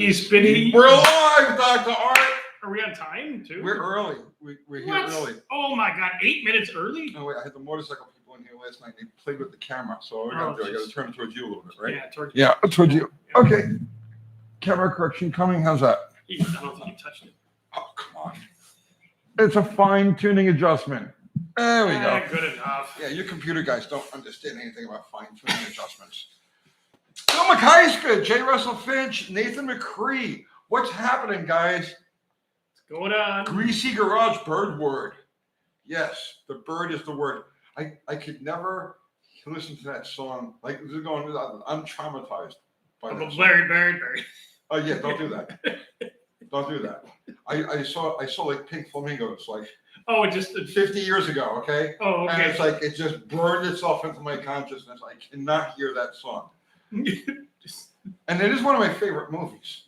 He's spinning. We're live, Dr. Art. Are we on time too? We're early. We're here early. Oh my God, 8 minutes early? Oh wait, I had the motorcycle people in here last night. They played with the camera, so I got to turn it towards you a little bit, right? Yeah, towards you. Yeah, towards you. Okay. Camera correction coming. How's that? I don't think you touched it. Oh, come on. It's a fine-tuning adjustment. There we go. Good enough. Yeah, you computer guys don't understand anything about fine-tuning adjustments. Phil McKeiska, J. Russell Finch, Nathan McCree. What's happening, guys? What's going on? Greasy Garage bird word. Yes, the bird is the word. I could never listen to that song. Like, this is going, I'm traumatized by that song. Bird. Oh, yeah, don't do that. Don't do that. I saw like pink flamingos like it just 50 years ago, okay? Oh, okay. And it's like it just burned itself into my consciousness. I cannot hear that song. And it is one of my favorite movies.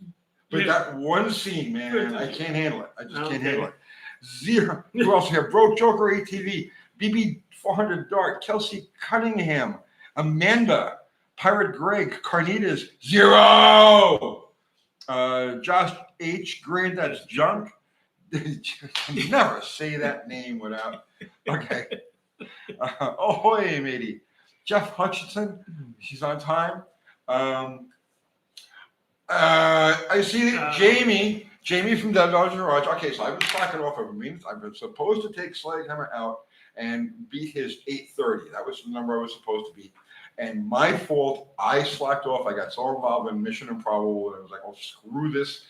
But that one scene, man, I can't handle it. I just can't handle it. Zero. Who else here? Broke Joker ATV, BB 400 Dart, Kelsey Cunningham, Amanda, Pirate Greg, Carnitas, 0. Josh H. Granddad's Junk. Never say that name without. Okay. Ahoy, matey. Jeff Hutchinson. She's on time. I see Jamie from Dead Dodge Garage. Okay, so I've been slacking off over me. I've been supposed to take Sledgehammer out and beat his 830. That was the number I was supposed to beat. And my fault, I slacked off. I got so involved in Mission Improbable, and I was like, oh, screw this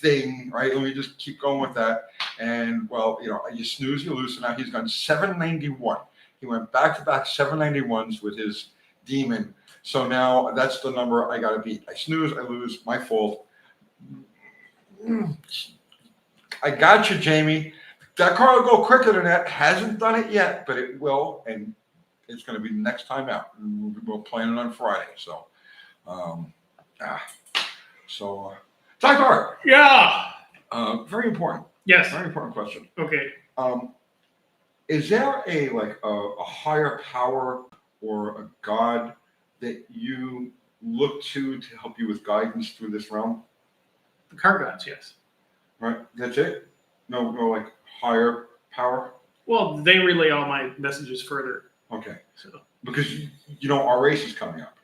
thing, right? Let me just keep going with that. And, well, you snooze, you lose. So now he's gone 791. He went back-to-back 791s with his demon. So now that's the number I got to beat. I snooze, I lose, my fault. I got you, Jamie. That car will go quicker than that. Hasn't done it yet, but it will. And it's going to be the next time out. We're planning on Friday. So, Dr. Art. Yeah. Very important. Yes. Very important question. Okay. Is there a higher power or a God that you look to help you with guidance through this realm? The car gods, yes. Right. That's it? No, like higher power? Well, they relay all my messages further. Okay. So because our race is coming up,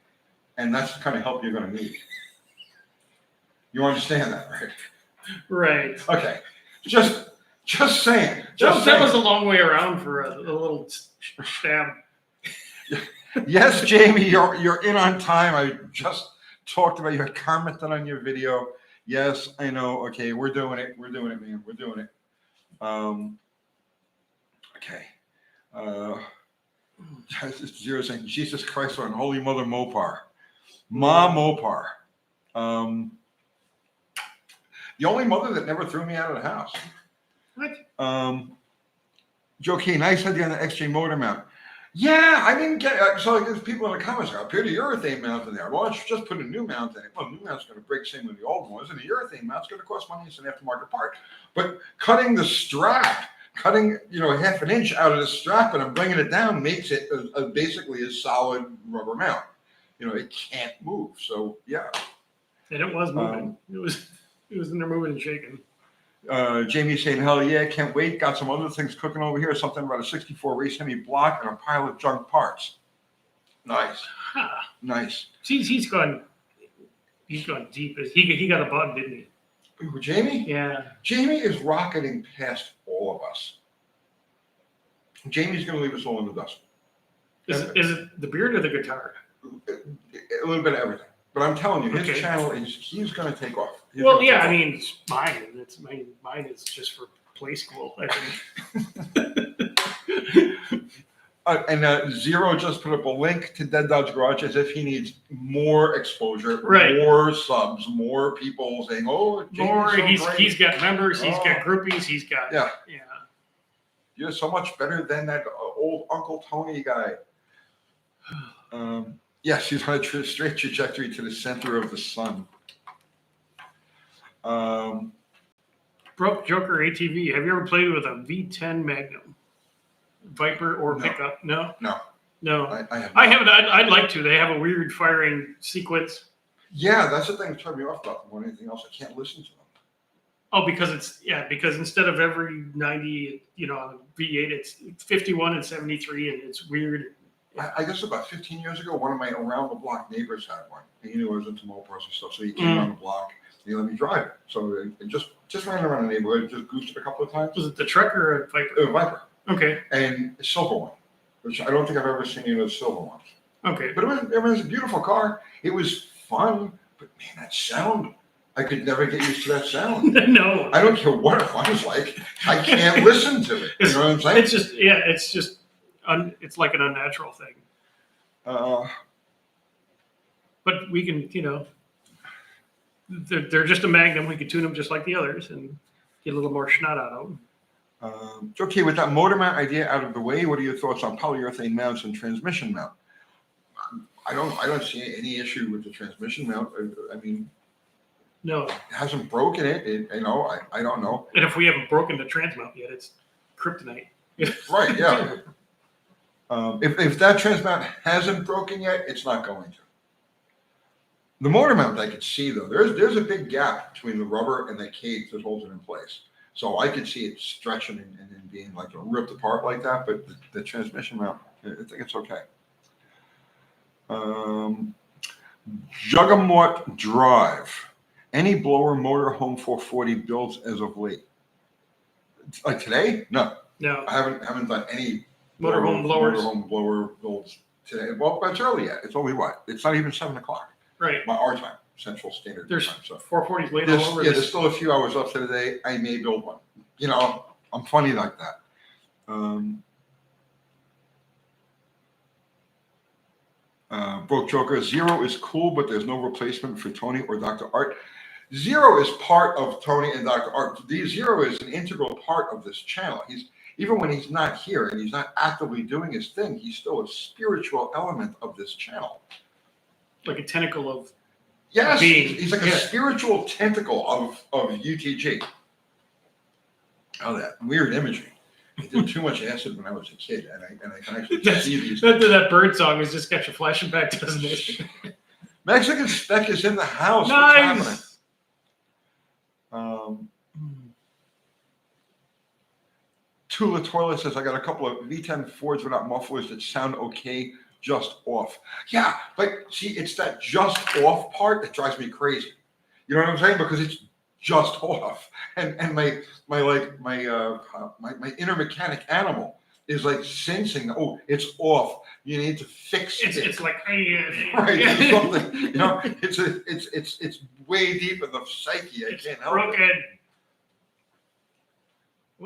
and that's the kind of help you're going to need. You understand that, right? Right. Okay. Just saying. That was a long way around for a little stab. Yes, Jamie, you're in on time. I just talked about you commented on your video. Yes, I know. Okay, we're doing it. We're doing it, man. We're doing it. Okay. Zero saying Jesus Christ and Holy Mother Mopar. Ma Mopar. The only mother that never threw me out of the house. What? Joe Key, nice idea on the XJ motor mount. Yeah, I didn't get it. So there's people in the comments are put a urethane mount in there. Well, I should just put a new mount in it. Well, the new mount's going to break same with the old ones, and the urethane mount's going to cost money. It's an aftermarket part. But cutting the strap, half an inch out of the strap and I'm bringing it down makes it basically a solid rubber mount. It can't move. So yeah. And it was moving. It was in there moving and shaking. Jamie saying, hell yeah, can't wait. Got some other things cooking over here. Something about a 64 race Hemi block and a pile of junk parts. Nice. Huh. Nice. He's gone deep. He got a bug, didn't he? Who, Jamie? Yeah. Jamie is rocketing past all of us. Jamie's going to leave us all in the dust. Is it the beard or the guitar? A little bit of everything. But I'm telling you, his channel he's going to take off. I mean, it's mine. Mine is just for play school, I think. And Zero just put up a link to Dead Dodge Garage as if he needs more exposure, right. More subs, more people saying, "Oh, he's got members, he's got groupies, he's got yeah. You're so much better than that old Uncle Tony guy." Yes, he's on a straight trajectory to the center of the sun. Broke Joker ATV. Have you ever played with a V10 Magnum? Viper or pickup? No. I haven't. I haven't. I'd like to. They have a weird firing sequence. Yeah, that's the thing that turned me off about them more than anything else. I can't listen to them. Oh, because instead of every 90, on V8, it's 51 and 73, and it's weird. I guess about 15 years ago, one of my around the block neighbors had one. And he knew I was into motocross and stuff, so he came around the block and he let me drive it. So it just ran around the neighborhood, just goosed it a couple of times. Was it the truck or a Viper? A Viper. Okay. And a silver one, which I don't think I've ever seen any of those silver ones. Okay. But it was a beautiful car. It was fun, but man, that sound, I could never get used to that sound. No. I don't care what it sounds like. I can't listen to it. You know what I'm saying? It's like an unnatural thing. But we can, they're just a Magnum. We can tune them just like the others and get a little more schnot out of them. Okay, with that motor mount idea out of the way, what are your thoughts on polyurethane mounts and transmission mount? I don't see any issue with the transmission mount. I mean, no, it hasn't broken it. I don't know. And if we haven't broken the trans mount yet, it's kryptonite. Right? Yeah. If that trans mount hasn't broken yet, it's not going to. The motor mount I could see though. There's a big gap between the rubber and the cage that holds it in place. So I could see it stretching and being like ripped apart like that. But the transmission mount, I think it's okay. Juggernaut Drive. Any blower motorhome 440 builds as of late? Like today? No. No. I haven't done any motorhome blowers. Motorhome blower builds today. Well, it's early yet. It's only what? It's not even 7 o'clock. Right. Our time, Central Standard There's Time. So 440s late all over. There's still a few hours left of the day. I may build one. I'm funny like that. Broke Joker, Zero is cool, but there's no replacement for Tony or Dr. Art. Zero is part of Tony and Dr. Art. The Zero is an integral part of this channel. Even when he's not here and he's not actively doing his thing, he's still a spiritual element of this channel. Like a tentacle of being. He's like a spiritual tentacle of UTG. Oh, that weird imagery. I did too much acid when I was a kid, and I can actually see these. That bird song is just got you flashing back, doesn't it? Mexican Spec is in the house. Nice. Tula Toilet says, I got a couple of V10 Fords without mufflers that sound okay, just off. Yeah, but see, it's that just off part that drives me crazy. You know what I'm saying? Because it's just off, and my inner mechanic animal is like sensing, oh, it's off. You need to fix it. It's like right, something. It's way deep in the psyche. I can't help broken. it.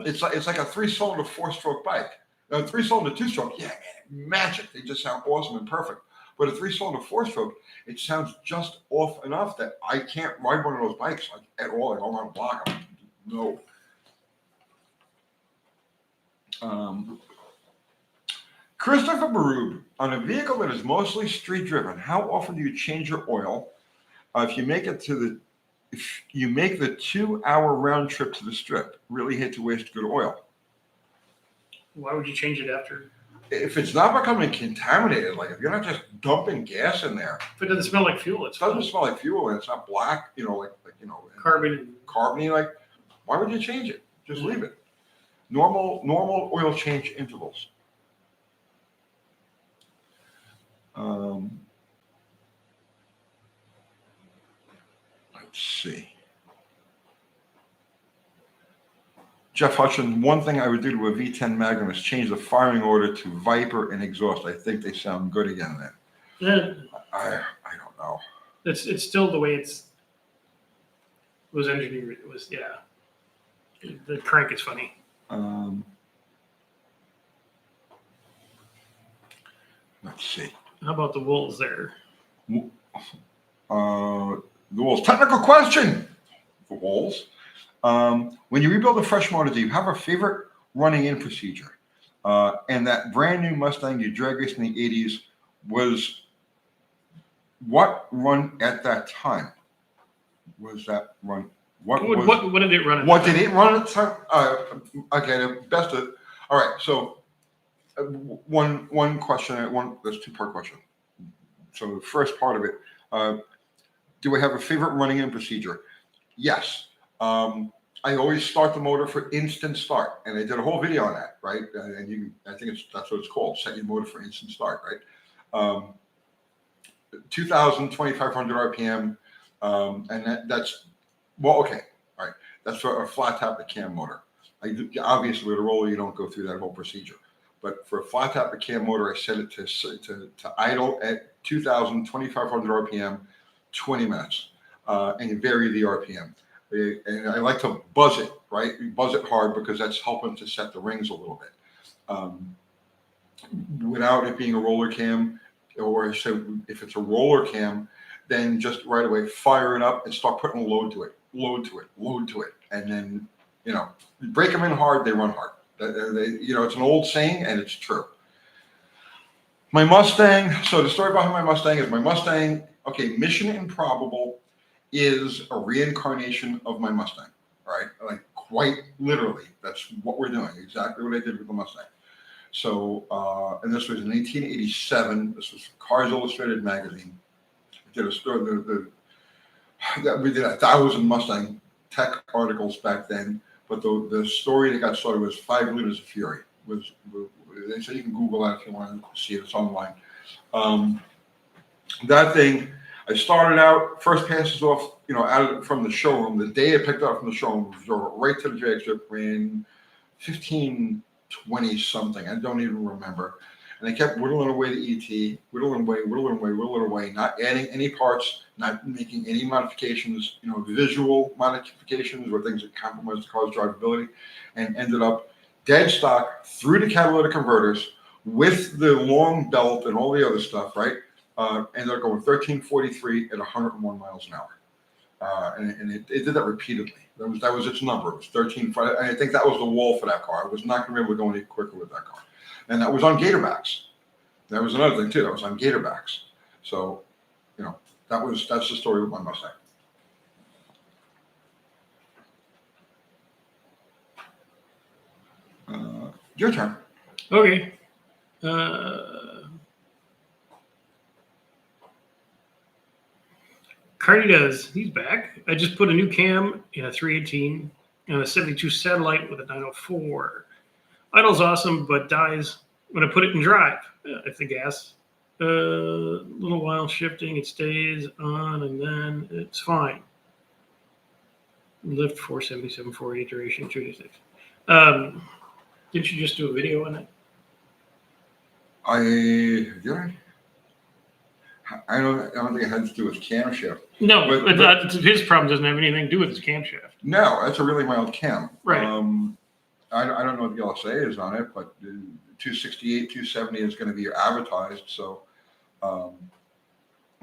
It's like a 3-cylinder 4-stroke bike. A 3-cylinder 2-stroke, yeah, man, magic. They just sound awesome and perfect. But a 3-cylinder 4-stroke, it sounds just off enough that I can't ride one of those bikes at all. I go around the block. No. Christopher Barube, on a vehicle that is mostly street driven, how often do you change your oil? If you make the 2-hour round trip to the strip, really hate to waste good oil. Why would you change it after? If it's not becoming contaminated, like if you're not just dumping gas in there. If it doesn't smell like fuel, it doesn't smell like fuel and it's not black, carbony, like why would you change it? Just leave it. Normal oil change intervals. Let's see. Jeff Hutchins, one thing I would do to a V10 Magnum is change the firing order to Viper and exhaust. I think they sound good again then. Yeah. I don't know. It's still the way it was engineered. It was, yeah. The crank is funny. Let's see. How about the wolves there? The wolves. Technical question. The wolves. When you rebuild a fresh motor, do you have a favorite running in procedure? And that brand new Mustang you drag raced in the 80s was what run at that time? Was that run? What did it run at? What did it run at the time? Okay, the best of. All right, so one question. There's 2-part question. So the first part of it. Do I have a favorite running in procedure? Yes. I always start the motor for instant start, and I did a whole video on that, right? And I think that's what it's called, set your motor for instant start, right? 2,000, 2,500 RPM, and that's well, okay, all right. That's for a flat top of cam motor. Obviously with a roller you don't go through that whole procedure, but for a flat top of cam motor, I set it to idle at 2,000, 2,500 RPM, 20 minutes, and you vary the RPM. And I like to buzz it, right? You buzz it hard because that's helping to set the rings a little bit. Without it being a roller cam, or so if it's a roller cam, then just right away fire it up and start putting a load to it, and then you break them in hard, they run hard. It's an old saying and it's true. My Mustang. So the story behind my Mustang is my Mustang. Okay, Mission Improbable is a reincarnation of my Mustang, right? Like quite literally, that's what we're doing. Exactly what I did with the Mustang. So, and this was in 1887. This was Cars Illustrated magazine. We did a story. We did 1,000 Mustang tech articles back then. But the story that got started was 5 Liters of Fury. So you can Google that if you want to see it. It's online. That thing. I started out, first passes off, from the showroom. The day I picked it up from the showroom, drove it right to the drag strip, ran 1520 something. I don't even remember. And I kept whittling away the ET, whittling away, not adding any parts, not making any modifications, visual modifications or things that compromise the car's drivability, and ended up dead stock through the catalytic converters with the long belt and all the other stuff, right? Ended up going 1343 at 101 miles an hour. And it did that repeatedly. That was its number. It was 13. I think that was the wall for that car. I was not going to be able to go any quicker with that car. And that was on Gatorbacks. That was another thing too. That was on Gatorbacks. So, that's the story with my Mustang. Your turn. Okay. Cardi does. He's back. I just put a new cam in a 318 and a 72 satellite with a 904. Idle's awesome, but dies when I put it in drive. If the gas, little while shifting, it stays on, and then it's fine. Lift 477, 4 iteration, 226. Didn't you just do a video on it? I don't think it had to do with camshaft. No, but his problem doesn't have anything to do with his camshaft. No, that's a really mild cam. Right. I don't know what the LSA is on it, but 268, 270 is going to be advertised. So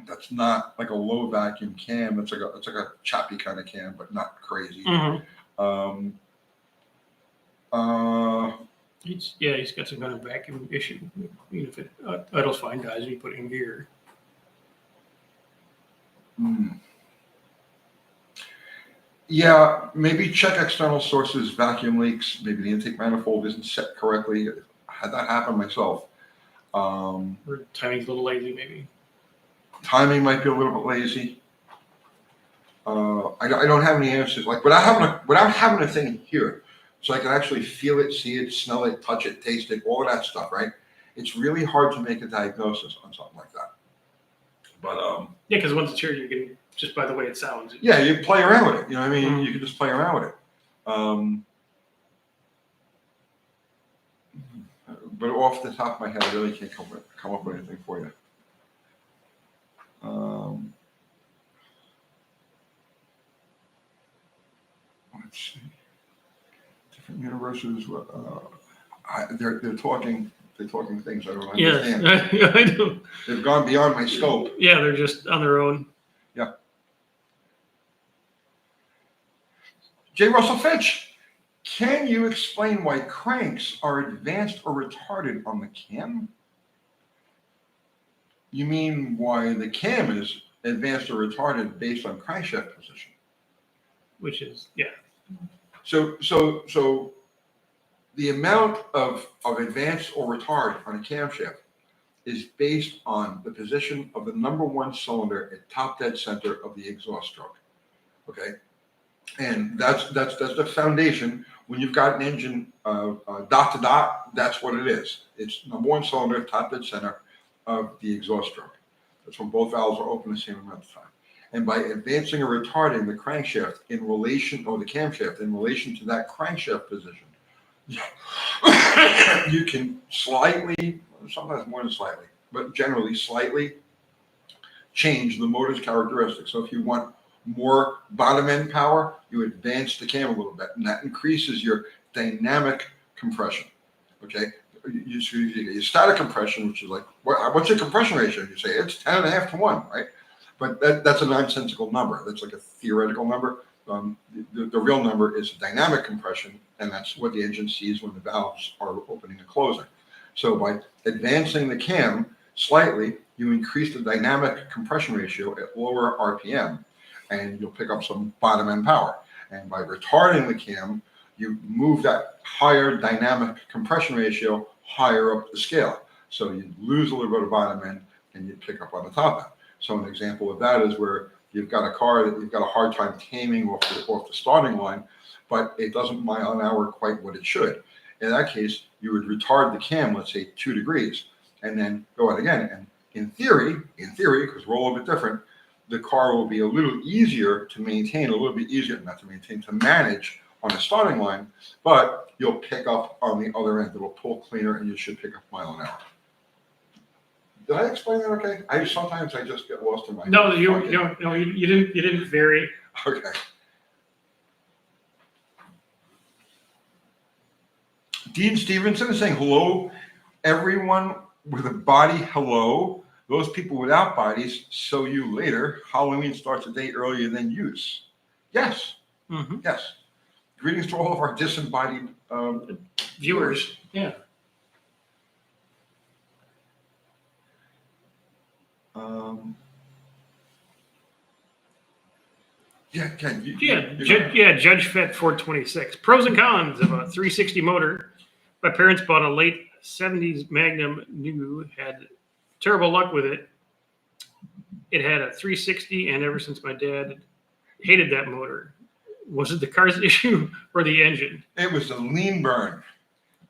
that's not like a low vacuum cam. It's like a choppy kind of cam, but not crazy. Mm-hmm. He's got some kind of vacuum issue. Even if it idles fine, dies, and you put it in gear. Yeah, maybe check external sources, vacuum leaks. Maybe the intake manifold isn't set correctly. I had that happen myself. Or timing's a little lazy, maybe. Timing might be a little bit lazy. I don't have any answers. Like without having a thing here, so I can actually feel it, see it, smell it, touch it, taste it, all of that stuff, right? It's really hard to make a diagnosis on something like that. But yeah, because once it's here, you can just by the way it sounds. Yeah, you play around with it. You know what I mean? You can just play around with it. But off the top of my head, I really can't come up with anything for you. Let's see. Different universes. They're talking things I don't understand. Yes, I do. They've gone beyond my scope. Yeah, they're just on their own. Yeah. J. Russell Finch, can you explain why cranks are advanced or retarded on the cam? You mean why the cam is advanced or retarded based on crankshaft position? Which is, yeah. So the amount of advance or retard on a camshaft is based on the position of the number one cylinder at top dead center of the exhaust stroke. Okay, and that's the foundation. When you've got an engine dot to dot, that's what it is. It's number one cylinder, top dead center of the exhaust stroke. That's when both valves are open the same amount of time. And by advancing or retarding the crankshaft in relation, or the camshaft in relation to that crankshaft position, you can slightly, sometimes more than slightly, but generally slightly change the motor's characteristics. So if you want more bottom end power, you advance the cam a little bit, and that increases your dynamic compression. Okay, you get your static compression, which is like, what's your compression ratio? You say it's 10.5 to 1, right? But that's a nonsensical number. That's like a theoretical number. The real number is dynamic compression, and that's what the engine sees when the valves are opening and closing. So by advancing the cam slightly, you increase the dynamic compression ratio at lower RPM, and you'll pick up some bottom end power. And by retarding the cam, you move that higher dynamic compression ratio higher up the scale. So you lose a little bit of bottom end and you pick up on the top end. So an example of that is where you've got a car that you've got a hard time taming off the starting line, but it doesn't mile an hour quite what it should. In that case, you would retard the cam, let's say 2 degrees, and then go out again. And in theory, because we're all a bit different, the car will be a little easier to maintain, to manage on the starting line, but you'll pick up on the other end. It'll pull cleaner and you should pick up mile an hour. Did I explain that okay? Sometimes I just get lost in my. No, you didn't vary. Okay. Dean Stevenson is saying hello, everyone with a body. Hello, those people without bodies. So you later. Halloween starts a day earlier than use. Yes. Mm-hmm. Yes. Greetings to all of our disembodied viewers. Yeah. Judge Fett 426. Pros and cons of a 360 motor. My parents bought a late 70s Magnum new, had terrible luck with it. It had a 360, and ever since my dad hated that motor. Was it the car's issue or the engine? It was the lean burn.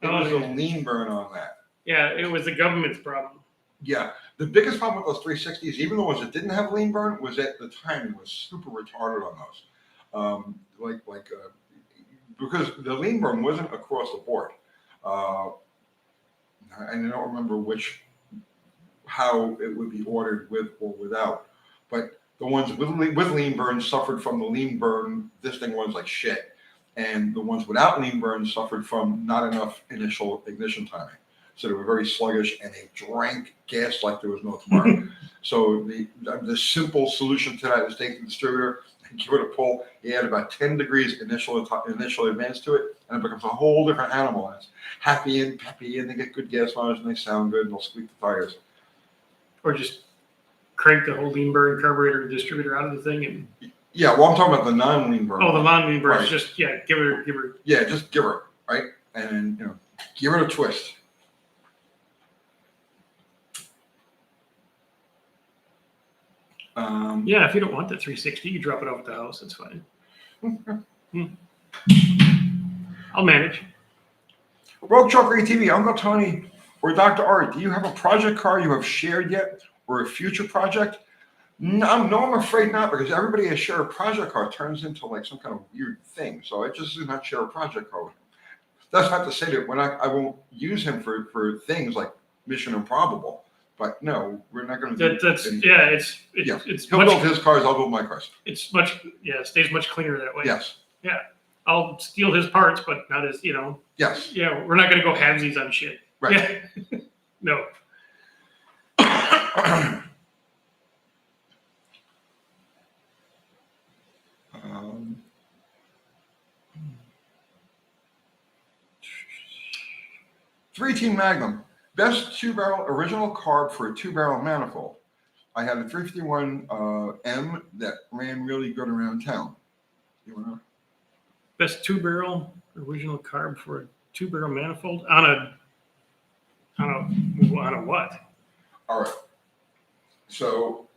It was a lean burn on that. Yeah, it was the government's problem. Yeah. The biggest problem with those 360s, even the ones that didn't have lean burn, was at the timing was super retarded on those. Because the lean burn wasn't across the board. And I don't remember how it would be ordered with or without. But the ones with lean burn suffered from the lean burn. This thing runs like shit. And the ones without lean burn suffered from not enough initial ignition timing. So they were very sluggish, and they drank gas like there was no tomorrow. So the simple solution to that is take the distributor and give it a pull. You add about 10 degrees initial advance to it, and it becomes a whole different animal. And it's happy and peppy, and they get good gas mileage, and they sound good, and they'll squeak the tires. Or just crank the whole lean burn carburetor distributor out of the thing and. Yeah, well, I'm talking about the non-lean burn. Oh, the non-lean burn. Right. Just give her. Yeah, just give her, right, and give her a twist. If you don't want the 360, you drop it off at the house. It's fine. I'll manage. Rogue Trucker TV, Uncle Tony, or Dr. Art, do you have a project car you have shared yet, or a future project? No, I'm afraid not, because everybody I share a project car turns into like some kind of weird thing. So I just do not share a project car with him. That's not to say that I won't use him for things like Mission Improbable. But no, we're not going to do that. It's he'll build his cars, I'll build my cars. It stays much cleaner that way. Yes. Yeah. I'll steal his parts, but not his, Yes. Yeah, we're not going to go halvesies on shit. Right. Yeah. No. 310 Magnum. Best 2-barrel original carb for a 2-barrel manifold. I had a 351 M that ran really good around town. You want to know? Best 2-barrel original carb for a 2-barrel manifold on a what? All right. So,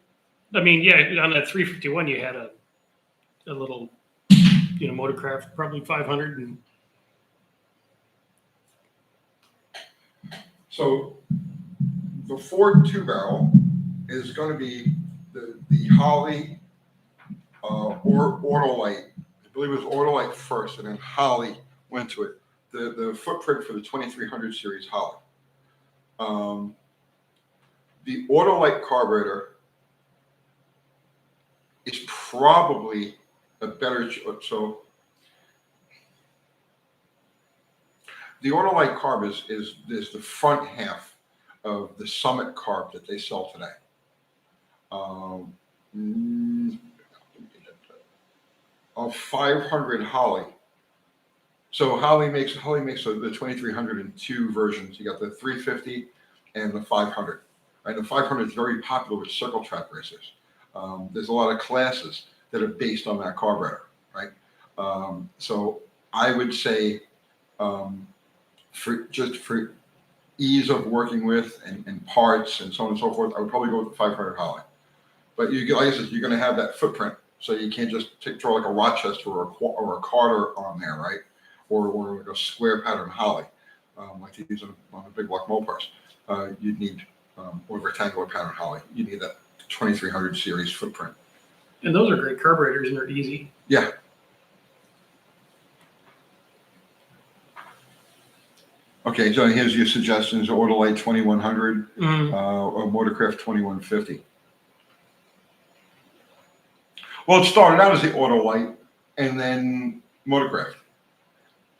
I mean, yeah, on that 351, you had a little, motorcraft, probably 500, and so the Ford 2-barrel is going to be the Holly or Autolite. I believe it was Autolite first, and then Holly went to it. The footprint for the 2300 series Holly. The Autolite carburetor is probably a better. So the Autolite carb is the front half of the Summit carb that they sell today. Of 500 Holly. So Holly makes the 2300 in two versions. You got the 350 and the 500. Right, the 500 is very popular with circle track racers. There's a lot of classes that are based on that carburetor, right? So I would say, for ease of working with and parts and so on and so forth, I would probably go with the 500 Holly. But like I said, you're going to have that footprint, so you can't just throw like a Rochester or a Carter on there, right? Or like a square pattern Holly, like they use on the big block mopars. You'd need or rectangular pattern Holly. You need that 2300 series footprint. And those are great carburetors, and they're easy. Yeah. Okay, so here's your suggestions: Autolite 2100, or Motorcraft 2150. Well, it started out as the Autolite, and then Motorcraft,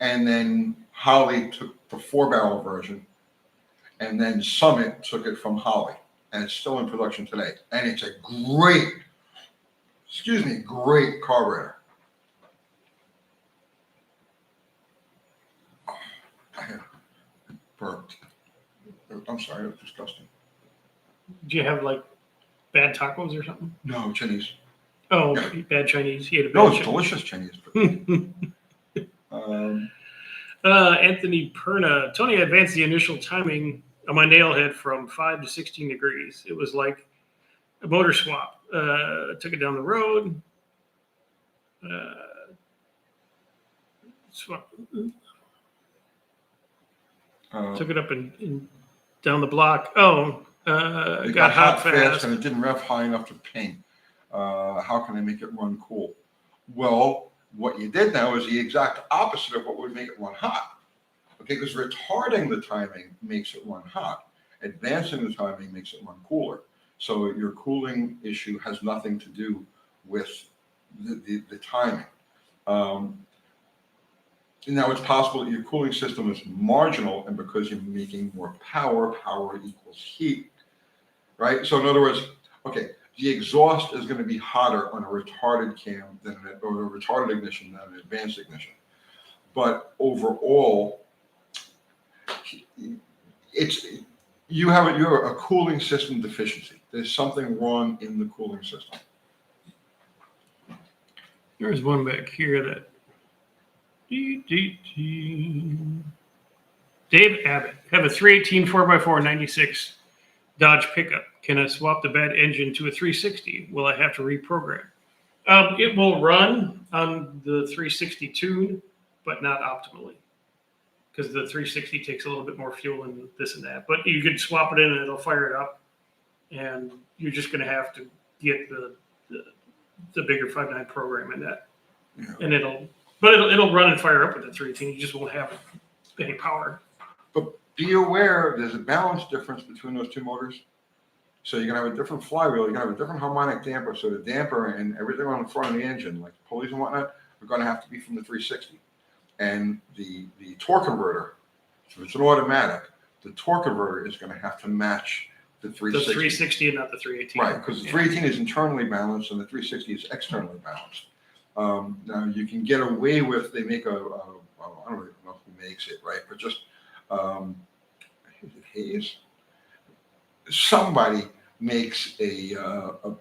and then Holly took the 4-barrel version, and then Summit took it from Holly, and it's still in production today. And it's a great carburetor. Oh, I have burped. I'm sorry, it was disgusting. Did you have like bad tacos or something? No, Chinese. Oh, yeah. Bad Chinese. You had a bad No, it's delicious Chinese. Anthony Perna. Tony advanced the initial timing on my nail head from 5 to 16 degrees. It was like a motor swap. Took it down the road. Took it up and down the block. It got hot fast, and it didn't rev high enough to paint. How can I make it run cool? Well, what you did now is the exact opposite of what would make it run hot. Okay, because retarding the timing makes it run hot. Advancing the timing makes it run cooler. So your cooling issue has nothing to do with the timing. Now it's possible that your cooling system is marginal, and because you're making more power equals heat, right? So in other words, okay, the exhaust is going to be hotter on a retarded cam or a retarded ignition than an advanced ignition. But overall, you have a cooling system deficiency. There's something wrong in the cooling system. There's one back here that Dave Abbott. Have a 318 4x4 96 Dodge pickup. Can I swap the bad engine to a 360? Will I have to reprogram? It will run on the 360 tune, but not optimally, because the 360 takes a little bit more fuel and this and that. But you can swap it in and it'll fire it up, and you're just going to have to get the bigger 5.9 program in that, and it'll run and fire up with the 318. You just won't have any power. But be aware, there's a balance difference between those two motors. So you're going to have a different flywheel. You're going to have a different harmonic damper. So the damper and everything on the front of the engine, like the pulleys and whatnot, are going to have to be from the 360. And the torque converter, so if it's an automatic, the torque converter is going to have to match the 360. The 360 and not the 318. Right, because the 318 is internally balanced and the 360 is externally balanced. Now you can get away with, they make I don't really know who makes it, right? But just, is it Hayes? Somebody makes a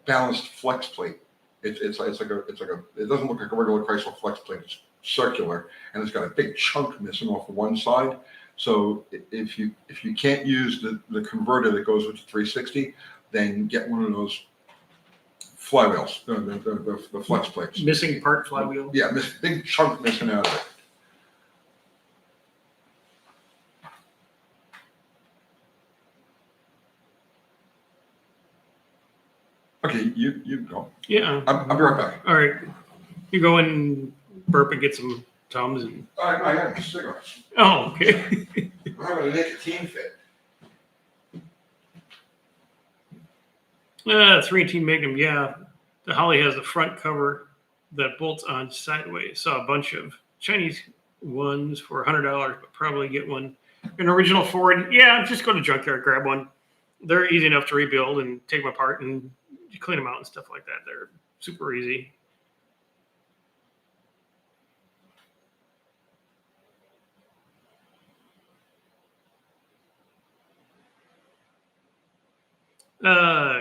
balanced flex plate. It doesn't look like a regular Chrysler flex plate. It's circular and it's got a big chunk missing off one side. So if you can't use the converter that goes with the 360, then get one of those flywheels, the flex plates. Missing part flywheel. Yeah, big chunk missing out of it. Okay, you go. Yeah. I'll be right back. All right. You go and burp and get some Tums and. I have cigarettes. Oh, okay. I'm having a nicotine fit. 318 Magnum. Yeah, the Holly has the front cover that bolts on sideways. Saw a bunch of Chinese ones for $100, but probably get one. An original Ford. Yeah, just go to junkyard, grab one. They're easy enough to rebuild and take them apart and clean them out and stuff like that. They're super easy.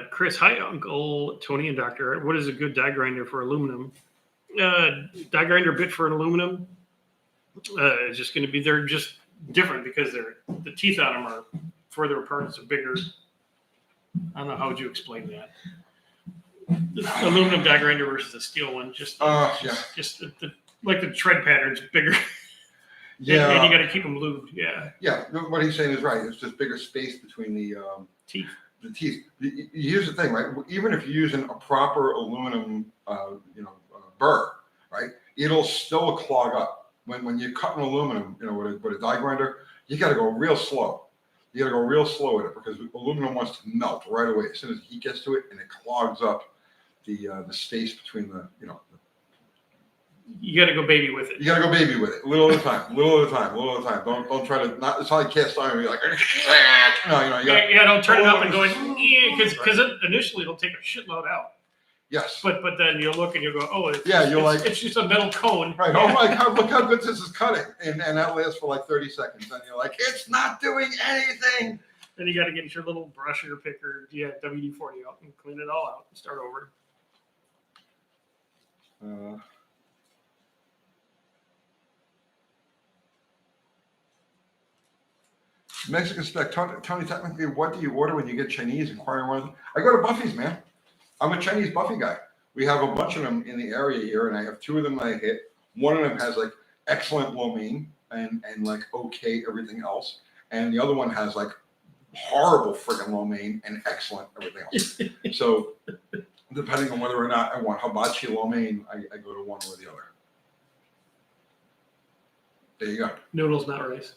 Chris, hi, Uncle Tony and Doctor. What is a good die grinder for aluminum? Die grinder bit for an aluminum is just going to be, they're just different because the teeth on them are further apart, so bigger. I don't know, how would you explain that? The aluminum die grinder versus the steel one, just like the tread pattern's bigger. Yeah, and you got to keep them lubed. Yeah. Yeah, what he's saying is right. It's just bigger space between the teeth. The teeth. Here's the thing, right? Even if you're using a proper aluminum, burr, right? It'll still clog up. When you're cutting aluminum, with a die grinder, you got to go real slow. You got to go real slow with it because aluminum wants to melt right away as soon as heat gets to it, and it clogs up the space between the. You got to go baby with it. You got to go baby with it, little at a time, little at a time, little at a time. Don't try to not. It's not like cast iron. You're like, no, don't turn it up and going, because initially it'll take a shitload out. Yes. But then you'll look and you'll go, oh, it's just a metal cone. Right. Oh my God, look how good this is cutting, and that lasts for like 30 seconds, and you're like, it's not doing anything. Then you got to get your little brush or picker, WD-40 out and clean it all out and start over. Mexican spec. Tony, technically, what do you order when you get Chinese? Inquiring one. I go to Buffy's, man. I'm a Chinese Buffy guy. We have a bunch of them in the area here, and I have 2 of them that I hit. One of them has like excellent lo mein and like okay everything else, and the other one has like horrible friggin' lo mein and excellent everything else. So depending on whether or not I want hibachi lo mein, I go to one or the other. There you go. Noodles, not rice.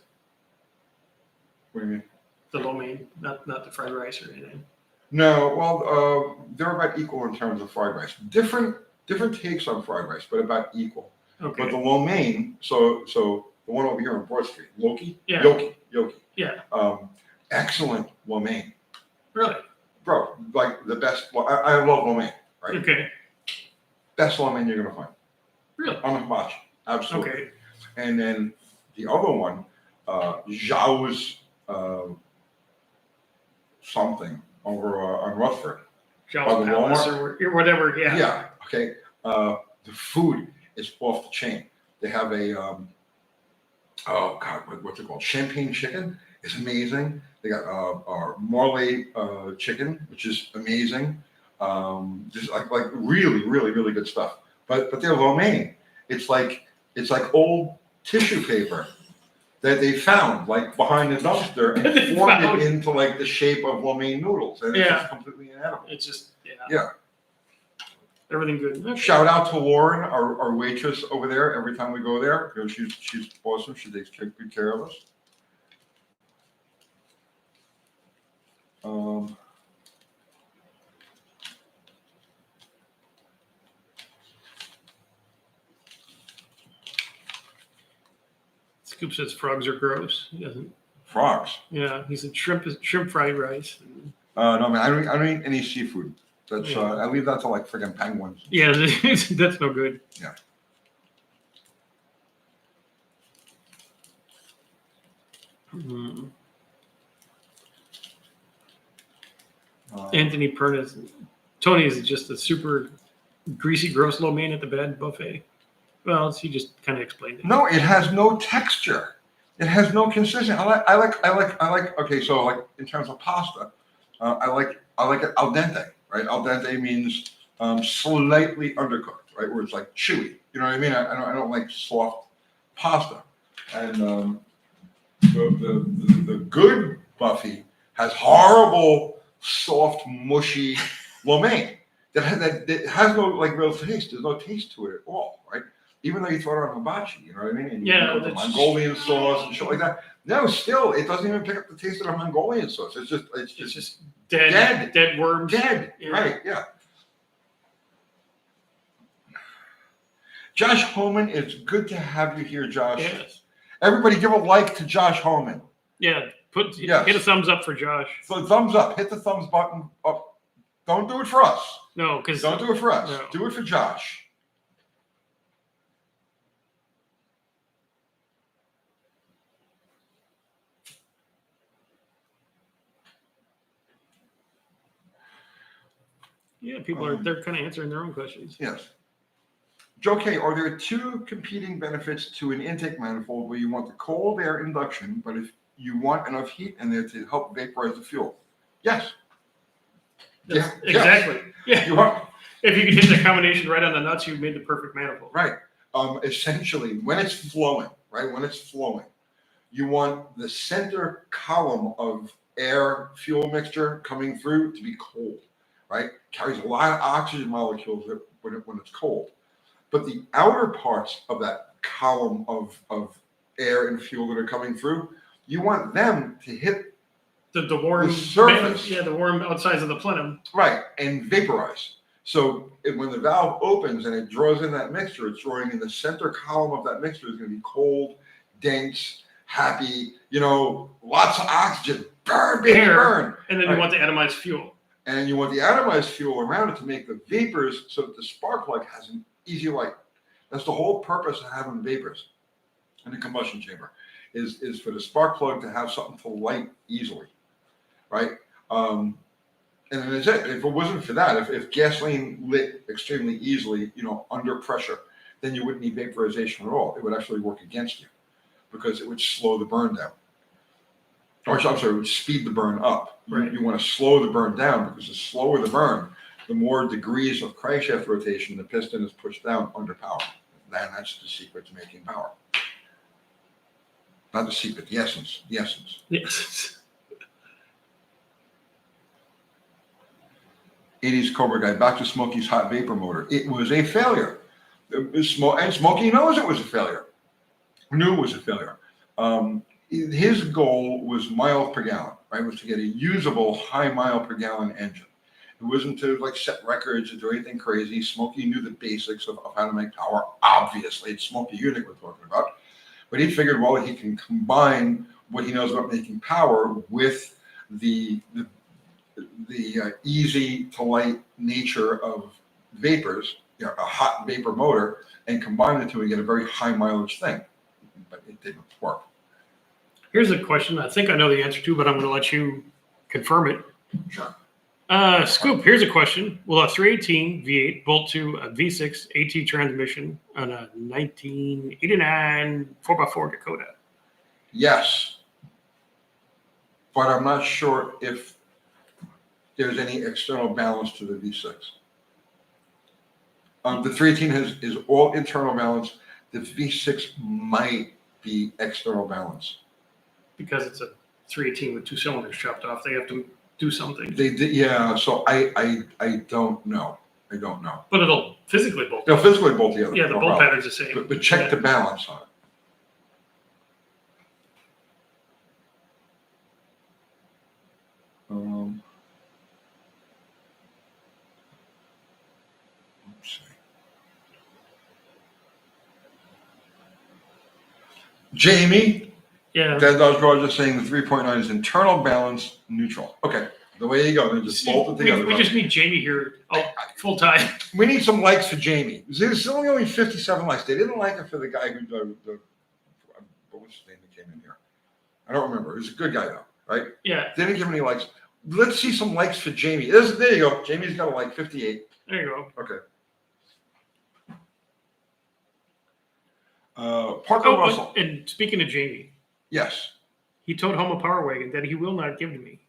What do you mean? The lo mein, not the fried rice or anything. No, well, they're about equal in terms of fried rice. Different takes on fried rice, but about equal. Okay. But the lo mein, so the one over here on Broad Street, Yoki. Yeah. Excellent lo mein. Really? Bro, like the best. Well, I love lo mein, right? Okay. Best lo mein you're gonna find. Really? On the hibachi, absolutely. Okay. And then the other one, Zhao's something over on Rutherford. Zhao's Palace or whatever. Yeah. Yeah. Okay. The food is off the chain. They have a oh God, what's it called? Champagne chicken is amazing. They got Marley chicken, which is amazing. Just like really, really, really good stuff. But they're lo mein. It's like old tissue paper that they found like behind the dumpster and formed it into like the shape of lo mein noodles, and it's just completely inedible. It's just yeah. Everything good. Okay. Shout out to Lauren, our waitress over there. Every time we go there, she's awesome. She takes good care of us. Scoop says frogs are gross. He doesn't. Frogs. Yeah, he said shrimp fried rice. No man, I don't eat any seafood. That's I leave that to like friggin' penguins. Yeah, that's no good. Yeah. Mm-hmm. Anthony Pernis. Tony is just a super greasy, gross lo mein at the bed buffet. Well, he just kind of explained it. No, it has no texture. It has no consistency. I like. Okay, so like in terms of pasta, I like it al dente, right? Al dente means slightly undercooked, right? Where it's like chewy. You know what I mean? I don't like soft pasta. And the good Buffy has horrible, soft, mushy lo mein that has no like real taste. There's no taste to it at all, right? Even though you throw it on hibachi, you know what I mean? And you put the Mongolian sauce and shit like that. No, still, it doesn't even pick up the taste of the Mongolian sauce. It's just dead worms. Dead, yeah. Right? Yeah. Josh Homan, it's good to have you here, Josh. Yes. Everybody, give a like to Josh Homan. Yeah, hit a thumbs up for Josh. So thumbs up. Hit the thumbs button up. Don't do it for us. No, because don't do it for us. No. Do it for Josh. Yeah, people they're kind of answering their own questions. Yes. Joe K, are there two competing benefits to an intake manifold where you want the cold air induction, but if you want enough heat in there to help vaporize the fuel? Yes. Yeah, exactly. Yes. Yeah. If you could hit the combination right on the nuts, you've made the perfect manifold. Right. Essentially, when it's flowing, right? When it's flowing, you want the center column of air fuel mixture coming through to be cold, right? Carries a lot of oxygen molecules when it's cold. But the outer parts of that column of air and fuel that are coming through, you want them to hit the warm surface. Yeah, the warm outsides of the plenum. Right, and vaporize. So when the valve opens and it draws in that mixture, it's drawing in the center column of that mixture is going to be cold, dense, happy, lots of oxygen. Burn, baby, burn. And then you want the atomized fuel. And you want the atomized fuel around it to make the vapors so that the spark plug has an easy light. That's the whole purpose of having vapors in the combustion chamber, is for the spark plug to have something to light easily, right? And then that's it. If it wasn't for that, if gasoline lit extremely easily, under pressure, then you wouldn't need vaporization at all. It would actually work against you because it would slow the burn down. Or I'm sorry, it would speed the burn up. Right. You want to slow the burn down because the slower the burn, the more degrees of crankshaft rotation the piston is pushed down under power. And that's the secret to making power. Not the secret, the essence. The essence. Yes. 80s Cobra Guy, back to Smokey's hot vapor motor. It was a failure. And Smokey knows it was a failure. Knew it was a failure. His goal was miles per gallon, right? Was to get a usable high mile per gallon engine. It wasn't to set records or do anything crazy. Smokey knew the basics of how to make power. Obviously, it's Smokey Unit we're talking about. But he figured, well, he can combine what he knows about making power with the easy to light nature of vapors, a hot vapor motor, and combine the two and get a very high mileage thing. But it didn't work. Here's a question I think I know the answer to, but I'm going to let you confirm it. Sure. Scoop, here's a question. Will a 318 V8 bolt to a V6 AT transmission on a 1989 4x4 Dakota? Yes. But I'm not sure if there's any external balance to the V6. The 318 is all internal balance. The V6 might be external balance. Because it's a 318 with two cylinders chopped off, they have to do something. They did, yeah. So I don't know. I don't know. But it'll physically bolt. They'll physically bolt together. Yeah, the no bolt problem. pattern's the same. But check the balance on it. Let's see. Jamie. Yeah. That was just saying the 3.9 is internal balance neutral. Okay. The way you go, then just bolt it together. We just need Jamie here full time. We need some likes for Jamie. There's only 57 likes. They didn't like it for the guy who what's his name that came in here? I don't remember. He was a good guy though, right? Yeah. They didn't give any likes. Let's see some likes for Jamie. There you go. Jamie's got a like 58. There you go. Okay. Parker Russell. And speaking of Jamie, Yes. He towed home a power wagon that he will not give to me.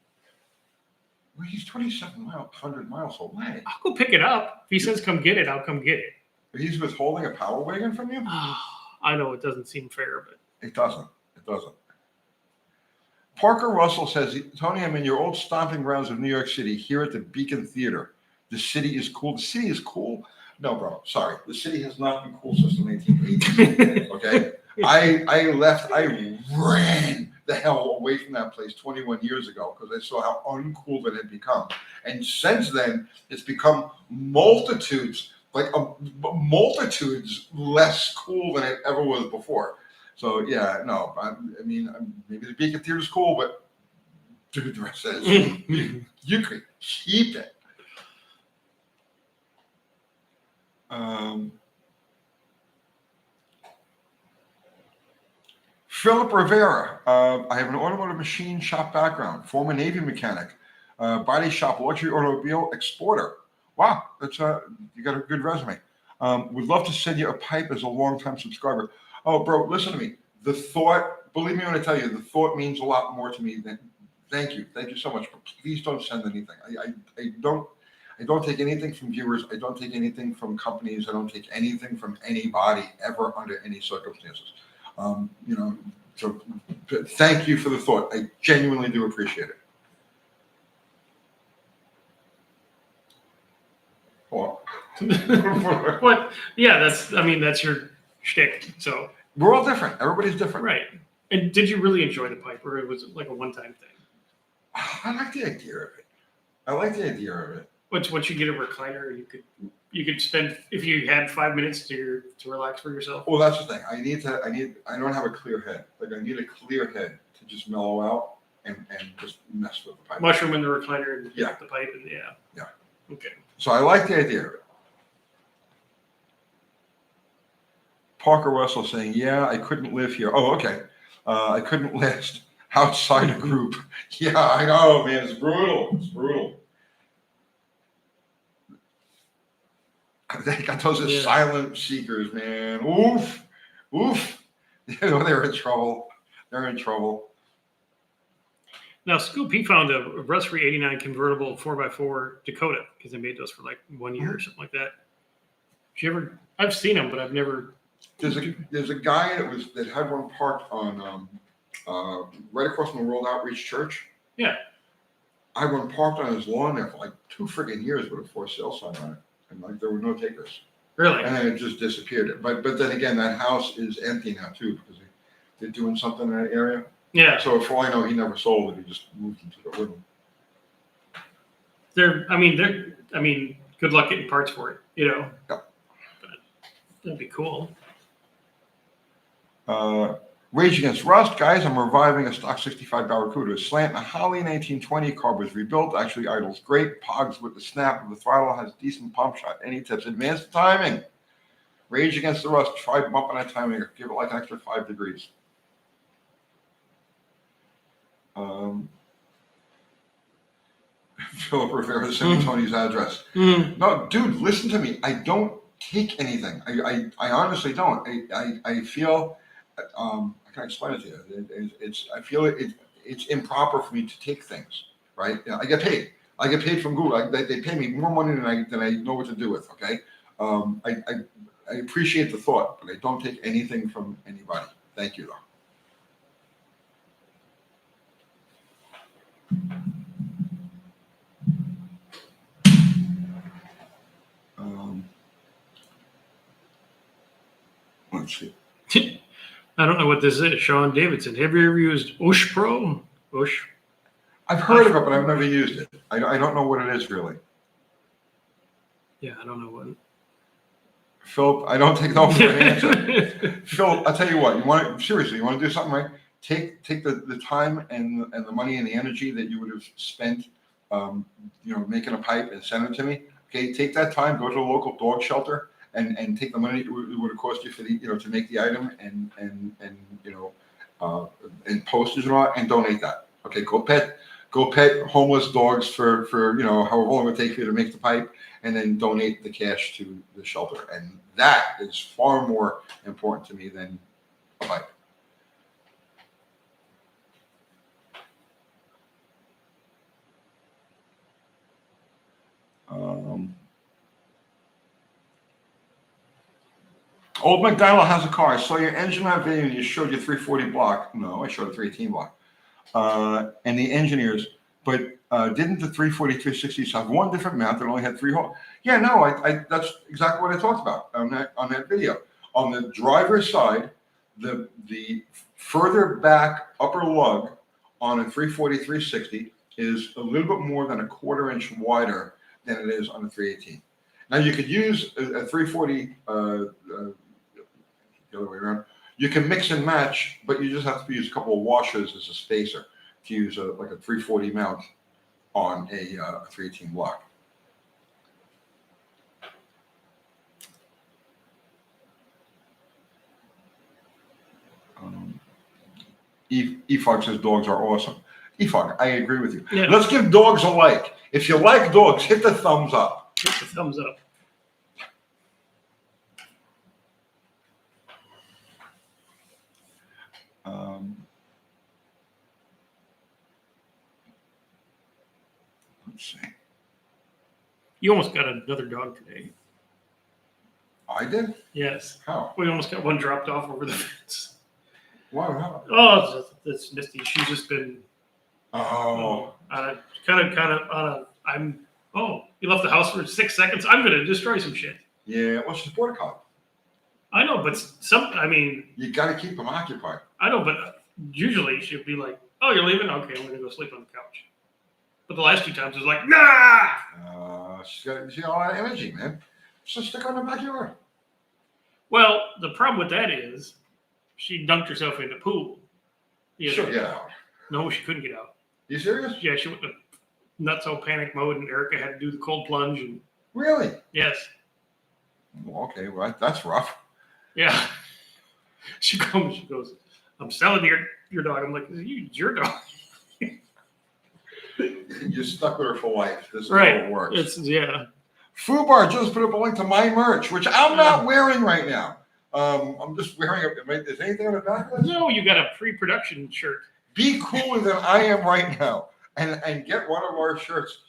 Well, he's 2,700 miles away. I'll go pick it up. If he says come get it, I'll come get it. He's withholding a power wagon from you? I know it doesn't seem fair, but It doesn't. It doesn't. Parker Russell says, Tony, I'm in your old stomping grounds of New York City, here at the Beacon Theater. The city is cool. The city is cool? No, bro. Sorry. The city has not been cool since the 1980s. Okay? I left. I ran the hell away from that place 21 years ago because I saw how uncool it had become. And since then, it's become multitudes less cool than it ever was before. So yeah, no, I mean, maybe the Beacon Theater is cool, but dude, the rest says you could keep it. Philip Rivera, I have an automotive machine shop background, former Navy mechanic, body shop, luxury automobile exporter. Wow, that's you got a good resume. Would love to send you a pipe as a longtime subscriber. Oh, bro, listen to me. The thought, believe me when I tell you, the thought means a lot more to me than. Thank you so much. But please don't send anything. I don't take anything from viewers. I don't take anything from companies. I don't take anything from anybody ever under any circumstances. So thank you for the thought. I genuinely do appreciate it. Well, but yeah, that's your shtick. So we're all different. Everybody's different. Right. And did you really enjoy the pipe, or was it like a one-time thing? I like the idea of it. Once you get a recliner, you could spend, if you had 5 minutes to relax for yourself. Well, that's the thing. I don't have a clear head. Like I need a clear head to just mellow out and just mess with the pipe. Mushroom in the recliner and the pipe and yeah. Okay. So I like the idea of it. Parker Russell saying, yeah, I couldn't live here. Oh, okay. I couldn't last outside a group. Yeah, I know, man. It's brutal. They got those asylum seekers, man. Oof. They're in trouble. Now, Scoop, he found a rust-free 89 convertible 4x4 Dakota because they made those for like 1 year or something like that. Did you ever? I've seen them, but I've never. There's a guy that had one parked on right across from the World Outreach Church. Yeah. I had one parked on his lawn there for like 2 friggin' years with a for sale sign on it, and like there were no takers. Really? And then it just disappeared. But then again, that house is empty now too because they're doing something in that area. Yeah. So for all I know, he never sold it. He just moved into the woodland. Good luck getting parts for it, Yeah. But that'd be cool. Rage Against Rust, guys. I'm reviving a stock 65 Barracuda. Slant and a Holly 1920 carb was rebuilt. Actually idles great. Pogs with the snap of the throttle. Has decent pump shot. Any tips? Advanced timing. Rage Against the Rust. Try bumping that timing. Give it like an extra 5 degrees. Philip Rivera sending Tony's address. No, dude, listen to me. I don't take anything. I honestly don't. I feel. I can explain it to you. I feel it's improper for me to take things. Right? I get paid. I get paid from Google. They pay me more money than I know what to do with. Okay. I appreciate the thought, but I don't take anything from anybody. Thank you, though. Let's see. I don't know what this is. Sean Davidson. Have you ever used Ush Pro? Ush? I've heard of it, but I've never used it. I don't know what it is really. Yeah, I don't know what. Phil, I don't take no for an answer. Phil, I'll tell you what. You want to do something right? Take the time and the money and the energy that you would have spent, making a pipe and send it to me. Okay, take that time, go to a local dog shelter, and take the money it would have cost you for to make the item and postage and all, and donate that. Okay, go pet homeless dogs for however long it would take for you to make the pipe, and then donate the cash to the shelter. And that is far more important to me than a pipe. Old McDonald has a car. I saw your engine on video and you showed your 340 block. No, I showed a 318 block. And the engineers, but didn't the 340 360s have one different mount that only had 3 holes? Yeah, no, I that's exactly what I talked about on that video. On the driver's side, the further back upper lug on a 340 360 is a little bit more than a 1/4 inch wider than it is on a 318. Now you could use a 340 the other way around. You can mix and match, but you just have to use a couple of washers as a spacer to use like a 340 mount on a 318 block. EFOG says dogs are awesome. EFOG, I agree with you. Yeah. Let's give dogs a like. If you like dogs, hit the thumbs up. Hit the thumbs up. Let's see. You almost got another dog today. I did? Yes. How? We almost got one dropped off over the fence. Why? How? Oh, it's Misty. She's just been Oh. kind of on a. You left the house for 6 seconds. I'm going to destroy some shit. Yeah. Well, she's border collie. I know, but You got to keep them occupied. I know, but usually she'll be like, "Oh, you're leaving? Okay, I'm going to go sleep on the couch." But the last 2 times it was like, "Nah." She got a lot of energy, man. So stick her in the backyard. Well, the problem with that is she dunked herself in the pool. She'll get out. No, she couldn't get out. You serious? Yeah, she went to nutso panic mode, and Erica had to do the cold plunge. And Really? yes. Well, okay, well, that's rough. Yeah. She goes, "I'm selling your dog." I'm like, "It's your dog." You're stuck with her for life. This is Right. how it works. Yeah. Fubar just put up a link to my merch, which I'm not wearing right now. I'm just wearing it. Is anything on the back of this? No, you got a pre-production shirt. Be cooler than I am right now, and get one of our shirts.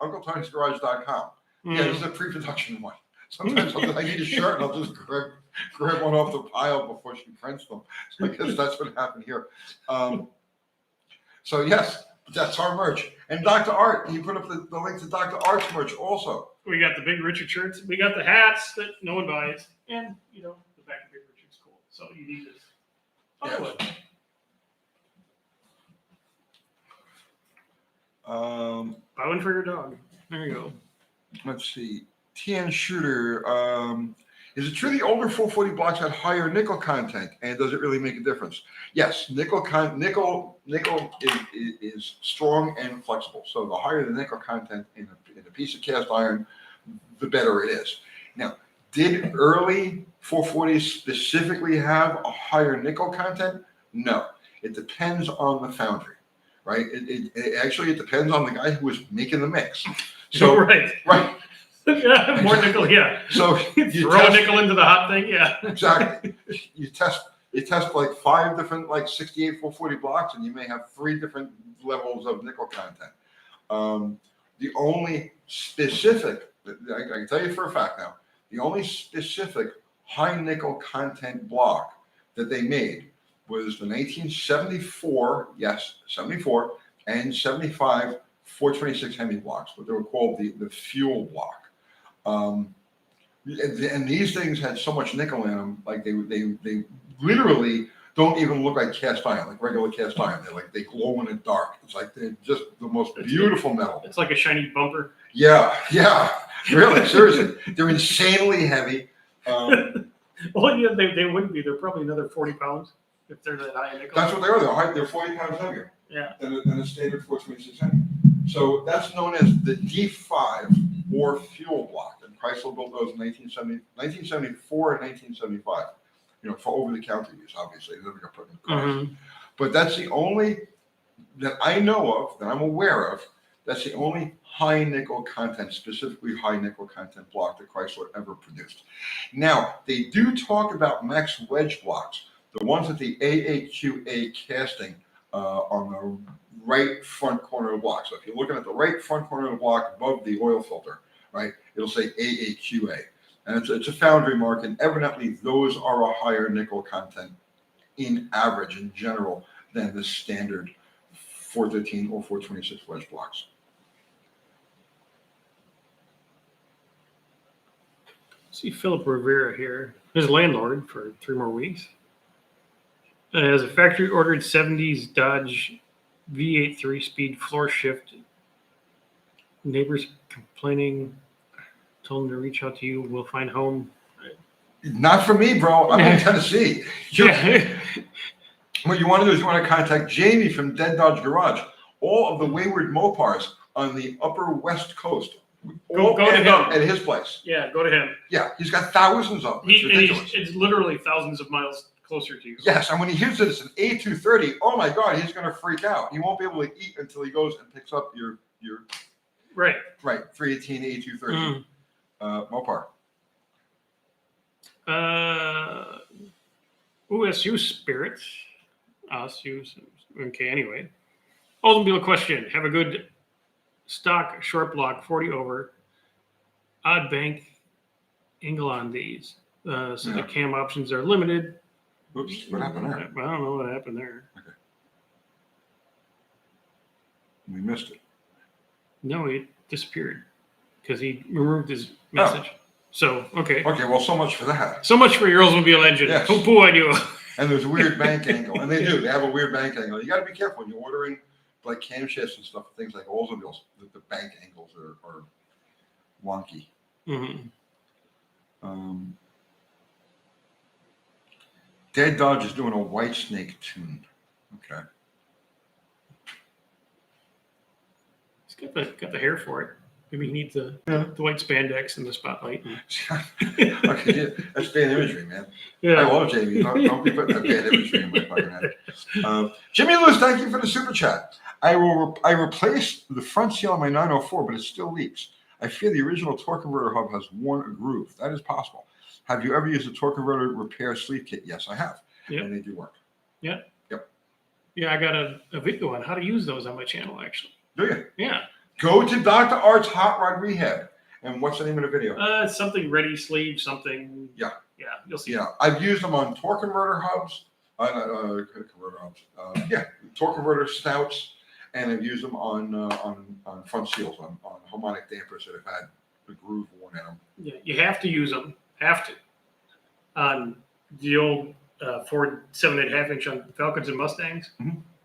UncleTony'sGarage.com. Yeah, this is a pre-production one. Sometimes I need a shirt and I'll just grab one off the pile before she prints them. So I guess that's what happened here. So yes, that's our merch. And Dr. Art, he put up the link to Dr. Art's merch also. We got the Big Richard shirts. We got the hats that no one buys. And, the back of Big Richard's cool. So you need this. Yes. Buy one for your dog. There you go. Let's see. TN Shooter. Is it true the older 440 blocks had higher nickel content, and does it really make a difference? Yes, nickel is strong and flexible. So the higher the nickel content in a piece of cast iron, the better it is. Now, did early 440s specifically have a higher nickel content? No, it depends on the foundry, right? It depends on the guy who was making the mix. So right. Yeah, more nickel, yeah. So you throw a nickel into the hot thing, yeah. Exactly. You test like 5 different 68 440 blocks, and you may have 3 different levels of nickel content. The only specific, I can tell you for a fact now, the only specific high nickel content block that they made was the 1974, yes, 74 and 75 426 Hemi blocks, what they were called the fuel block. And these things had so much nickel in them, like they literally don't even look like cast iron, like regular cast iron. They glow in the dark. It's like they're just the most beautiful metal. It's like a shiny bumper. Yeah, really, seriously, they're insanely heavy. Well, yeah, they wouldn't be. They're probably another 40 pounds if they're that high in nickel. That's what they are. They're 40 pounds heavier. Yeah. Than a standard 426 Hemi. So that's known as the D5 or fuel block. And Chrysler built those in 1974 and 1975. For over-the-counter use, obviously. They're going to put in cars. Mm-hmm. But that's the only that I know of, that I'm aware of, that's the only high nickel content, specifically high nickel content block that Chrysler ever produced. Now, they do talk about max wedge blocks, the ones at the AAQA casting on the right front corner of the block. So if you're looking at the right front corner of the block above the oil filter, right, it'll say AAQA. And it's a foundry mark, and evidently those are a higher nickel content in average, in general, than the standard 413 or 426 wedge blocks. See Philip Rivera here, his landlord for 3 more weeks. Has a factory ordered 70s Dodge V8 3-speed floor shift. Neighbors complaining, told him to reach out to you. We'll find home. Not for me, bro. I'm in Tennessee. Yeah. What you want to do is you want to contact Jamie from Dead Dodge Garage. All of the wayward Mopars on the upper west coast Go to end him. up at his place. Yeah, go to him. Yeah, he's got thousands of them. It's ridiculous. It's literally thousands of miles closer to you. Yes, and when he hears that it's an A230, oh my God, he's going to freak out. He won't be able to eat until he goes and picks up your Right 318 A230 Mopar. OSU Spirit. Us, you, okay, anyway. Oldsmobile question. Have a good stock short block, 40 over, odd bank angle on these. So the cam options are limited. Oops, what happened there? I don't know what happened there. Okay. We missed it. No, it disappeared because he removed his message. So, okay. Okay, well, so much for that. So much for your Oldsmobile engine. Yes. Poo-poo on you. And there's a weird bank angle. And they do. They have a weird bank angle. You got to be careful when you're ordering like camshafts and stuff, things like Oldsmobiles. The bank angles are wonky. Mm-hmm. Dead Dodge is doing a White Snake tune. Okay. He's got the hair for it. Maybe he needs the white spandex and the spotlight. Okay, yeah, that's bad imagery, man. Yeah. I love Jamie. Don't be putting that bad imagery in my fucking head. Jimmy Lewis, thank you for the super chat. I replaced the front seal on my 904, but it still leaks. I fear the original torque converter hub has worn a groove. That is possible. Have you ever used a torque converter repair sleeve kit? Yes, I have. Yep. And they do work. Yeah. Yep. Yeah, I got a video on how to use those on my channel, actually. Do you? Yeah. Go to Dr. Art's Hot Rod Rehab. And what's the name of the video? Something ready sleeve, something. Yeah. Yeah, you'll see. Yeah, I've used them on torque converter hubs. Torque converter snouts, and I've used them on front seals, on harmonic dampers that have had the groove worn in them. Yeah, you have to use them. Have to. On the old Ford 7.5 inch on Falcons and Mustangs,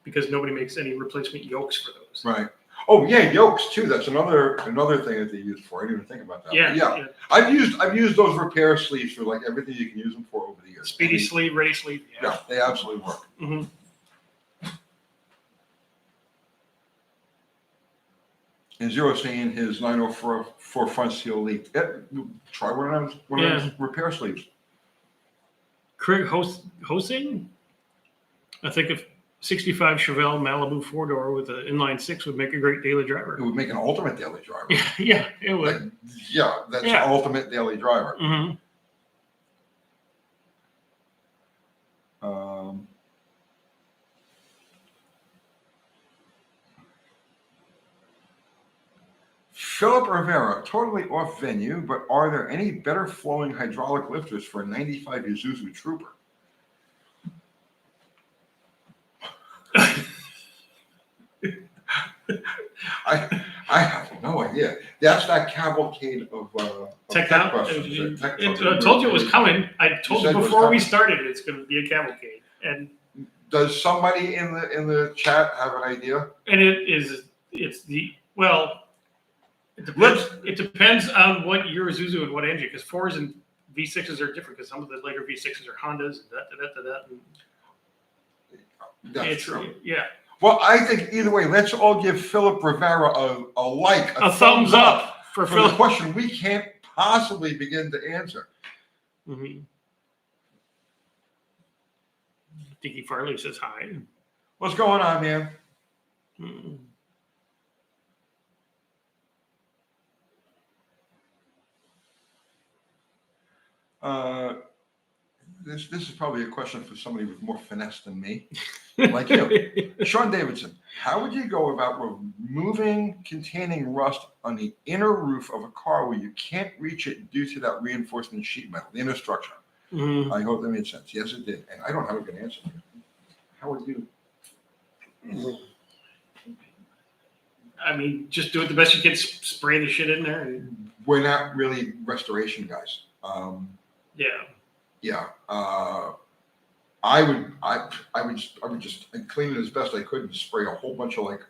because nobody makes any replacement yokes for those. Right. Oh yeah, yokes too. That's another thing that they use for. I didn't even think about that. Yeah. I've used those repair sleeves for like everything you can use them for over the years. Speedy sleeve, ready sleeve. Yeah, they absolutely work. Mm-hmm. And Zero saying his 904 front seal leaked. Try one of those repair sleeves. Craig Hosing, I think if 65 Chevelle Malibu 4-door with an inline 6 would make a great daily driver. It would make an ultimate daily driver. Yeah, it would. That's an ultimate daily driver. Mm-hmm. Philip Rivera, totally off venue, but are there any better flowing hydraulic lifters for a 95 Isuzu Trooper? I have no idea. That's that cavalcade of tech buses. I told you it was coming. I told you before we started it's going to be a cavalcade. And does somebody in the chat have an idea? And it depends on what your Isuzu and what engine, because 4s and V6s are different, because some of the later V6s are Hondas and That's true. Yeah. Well, I think either way, let's all give Philip Rivera a thumbs up for the question we can't possibly begin to answer. Mm-hmm. Dickie Farley says hi. What's going on, man? Mm-hmm. This is probably a question for somebody with more finesse than me, like you. Sean Davidson, how would you go about removing containing rust on the inner roof of a car where you can't reach it due to that reinforcement sheet metal, the inner structure? Mhm. I hope that made sense. Yes, it did. And I don't have a good answer. How would you? I mean, just do it the best you can. Spray the shit in there, and We're not really restoration guys. yeah. Yeah. I would just clean it as best I could and spray a whole bunch of like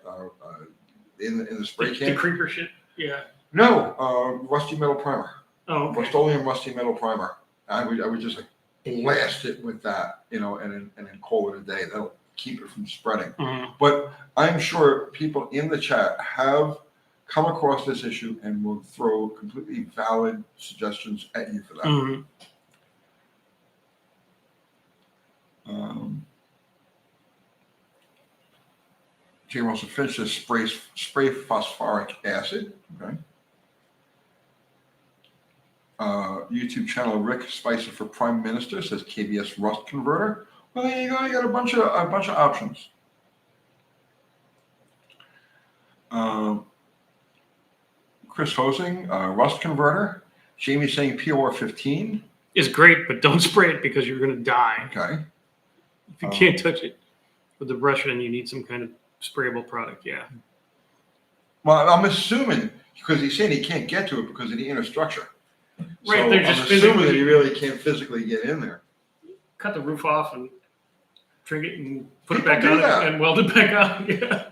in the spray can. The creeper shit. Yeah. No, rusty metal primer. Oh, okay. Rust-Oleum rusty metal primer. I would just like blast it with that, and then call it a day. That'll keep it from spreading. Mhm. But I'm sure people in the chat have come across this issue and will throw completely valid suggestions at you for that. Mhm. Jay Russell Finch says spray phosphoric acid. Okay. YouTube channel Rick Spicer for Prime Minister says KBS rust converter. Well, there you go. You got a bunch of options. Chris Hosing, rust converter. Jamie saying POR 15 is great, but don't spray it because you're going to die. Okay. If you can't touch it with the brush, then you need some kind of sprayable product. Yeah. Well, I'm assuming because he's saying he can't get to it because of the inner structure. Right. So They're just I'm assuming that he really can't physically get in there. Cut the roof off and trim it and put People it back do on that. and weld it back on. Yeah.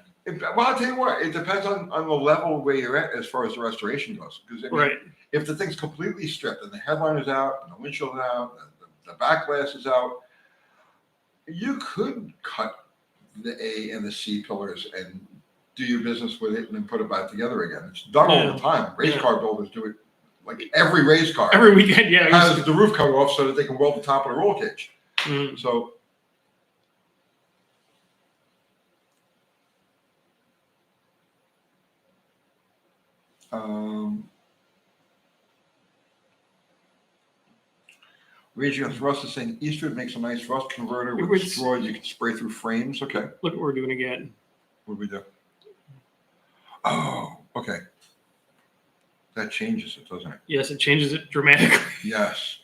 Well, I'll tell you what. It depends on the level where you're at as far as the restoration goes. Because Right. if the thing's completely stripped and the headline is out and the windshield is out, and the back glass is out, you could cut the A and the C pillars and do your business with it and then put it back together again. It's done all the time. Race car builders do it. Like every race car every weekend, yeah, has the roof cut off so that they can weld the top of the roll cage. Mm. So Raging Against Rust is saying Eastwood makes a nice rust converter with straws you can spray through frames. Okay. Look what we're doing again. What do we do? Oh, okay. That changes it, doesn't it? Yes, it changes it dramatically. Yes.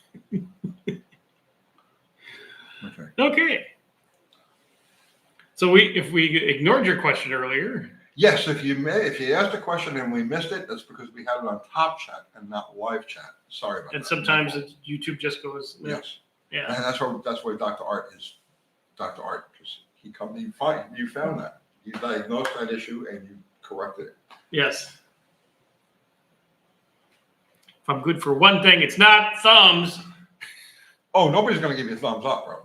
Okay. Okay. So if we ignored your question earlier. Yes, if you asked a question and we missed it, that's because we had it on Top Chat and not Live Chat. Sorry about that. And sometimes YouTube just goes. Yes. Yeah. And that's why Dr. Art is Dr. Art, because you found that. You diagnosed that issue and you corrected it. Yes. If I'm good for one thing, it's not thumbs. Oh, nobody's going to give you a thumbs up, bro.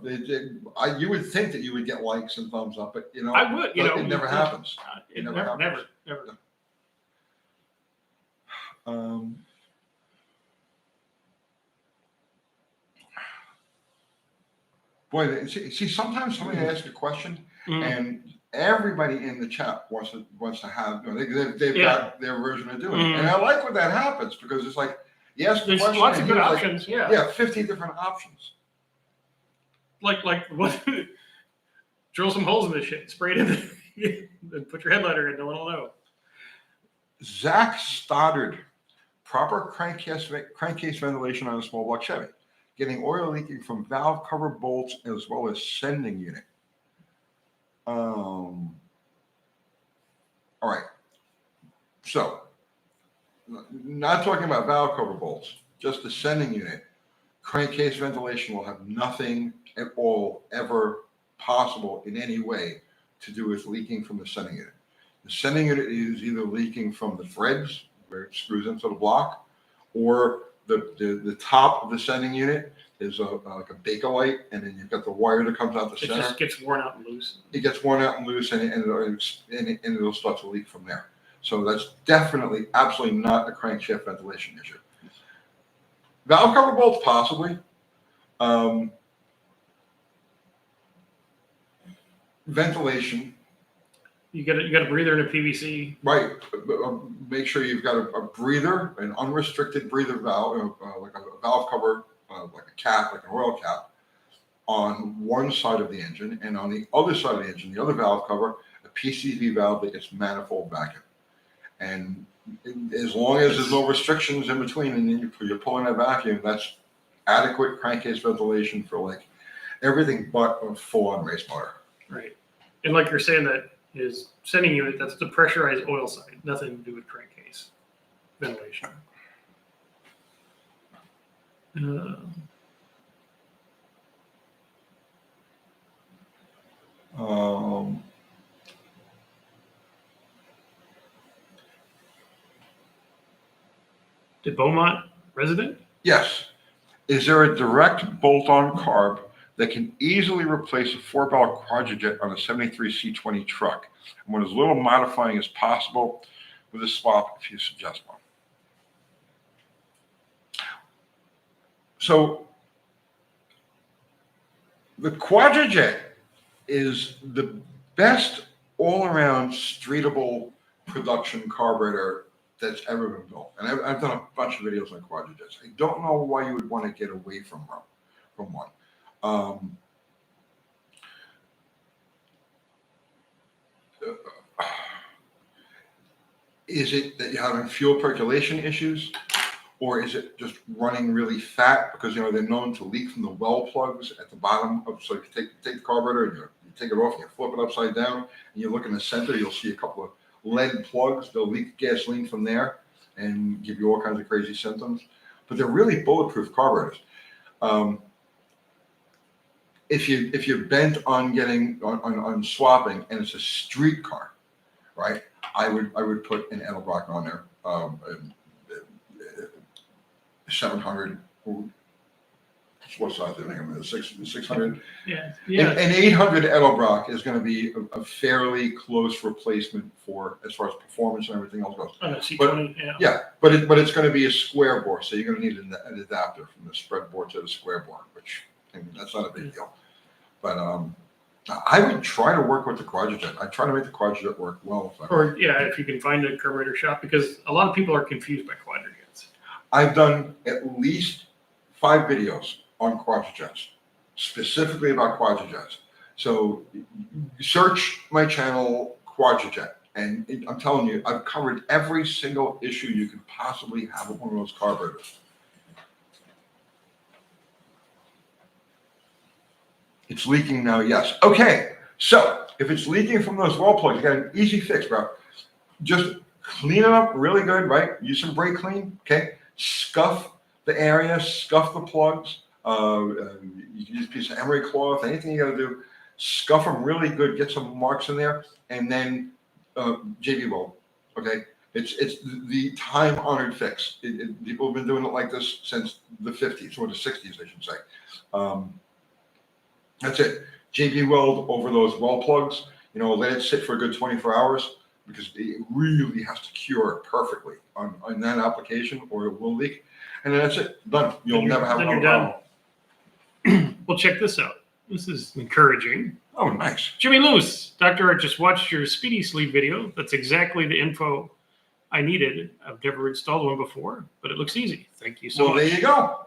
You would think that you would get likes and thumbs up, but I would. it never happens. It never happens. Boy, see, sometimes somebody asks a question, and everybody in the chat wants to have. They've got their version of doing it, and I like when that happens because it's like yes, there's lots of good options. Yeah, 50 different options. Like what? Drill some holes in this shit, spray it in, then put your headliner in. No one will know. Zach Stoddard, proper crankcase ventilation on a small block Chevy. Getting oil leaking from valve cover bolts as well as sending unit. All right. So, not talking about valve cover bolts, just the sending unit. Crankcase ventilation will have nothing at all ever possible in any way to do with leaking from the sending unit. The sending unit is either leaking from the threads where it screws into the block, or the top of the sending unit is like a Bakelite, and then you've got the wire that comes out the center. It just gets worn out and loose. It gets worn out and loose, and it'll start to leak from there. So that's definitely, absolutely not a crankshaft ventilation issue. Valve cover bolts, possibly. Ventilation. You got a breather and a PVC. Right. Make sure you've got a breather, an unrestricted breather valve, like a valve cover, like a cap, like an oil cap. on one side of the engine, and on the other side of the engine, the other valve cover, a PCV valve that gets manifold vacuum. And as long as there's no restrictions in between and you're pulling a vacuum, that's adequate crankcase ventilation for like everything but a full-on race motor. Right. And like you're saying, that is sending unit, that's the pressurized oil side, nothing to do with crankcase ventilation. Did Beaumont resident? Yes. Is there a direct bolt-on carb that can easily replace a 4-valve Quadrajet on a 73 C20 truck, and with as little modifying as possible with a swap, if you suggest one? So the Quadrajet is the best all-around streetable production carburetor that's ever been built. And I've done a bunch of videos on Quadrajets. I don't know why you would want to get away from one. Is it that you're having fuel percolation issues? Or is it just running really fat? Because, you know, they're known to leak from the well plugs at the bottom of, so you take the carburetor and you take it off and you flip it upside down and you look in the center, you'll see a couple of lead plugs. They'll leak gasoline from there and give you all kinds of crazy symptoms. But they're really bulletproof carburetors. If you're bent on getting on swapping and it's a street car, right? I would put an Edelbrock on there. 700. What size do you think I'm in? 600. Yeah. An 800 Edelbrock is going to be a fairly close replacement for as far as performance and everything else goes. On a C20, but it's going to be a square bore, so you're going to need an adapter from the spread board to the square board, which that's not a big deal. But I would try to work with the Quadrajet. I try to make the Quadrajet work well. If you can find a carburetor shop, because a lot of people are confused by Quadrajets. I've done at least 5 videos on Quadrajets, specifically about Quadrajets. So search my channel, Quadrajet, and I'm telling you, I've covered every single issue you could possibly have with one of those carburetors. It's leaking now, yes. Okay, so if it's leaking from those well plugs, you got an easy fix, bro. Just clean it up really good, right? Use some brake clean, okay? Scuff the area, scuff the plugs. You can use a piece of emery cloth, anything you got to do. Scuff them really good, get some marks in there, and then JB weld, okay? It's the time-honored fix. People have been doing it like this since the 50s, or the 60s, I should say. That's it. JB weld over those well plugs. You know, let it sit for a good 24 hours because it really has to cure perfectly on that application, or it will leak. And then that's it. Done. You'll never have another problem. Well, check this out. This is encouraging. Oh, nice. Jimmy Luce, Dr. Art just watched your Speedy Sleeve video. That's exactly the info I needed. I've never installed one before, but it looks easy. Thank you so much. Well, there you go.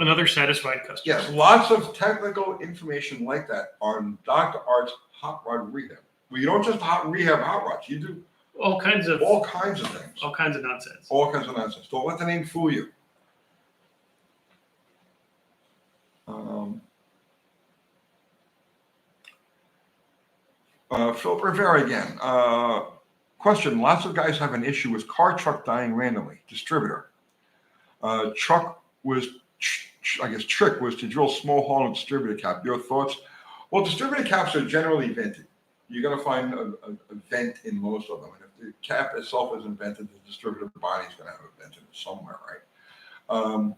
Another satisfied customer. Yes, lots of technical information like that on Dr. Art's Hot Rod Rehab. Well, you don't just rehab hot rods. You do all kinds of things. All kinds of nonsense. All kinds of nonsense. Don't let the name fool you. Philip Rivera again. Question. Lots of guys have an issue with truck dying randomly. Distributor. Trick was to drill small hole in the distributor cap. Your thoughts? Well, distributor caps are generally vented. You're going to find a vent in most of them. And if the cap itself isn't vented, the distributor body is going to have a vent in it somewhere, right?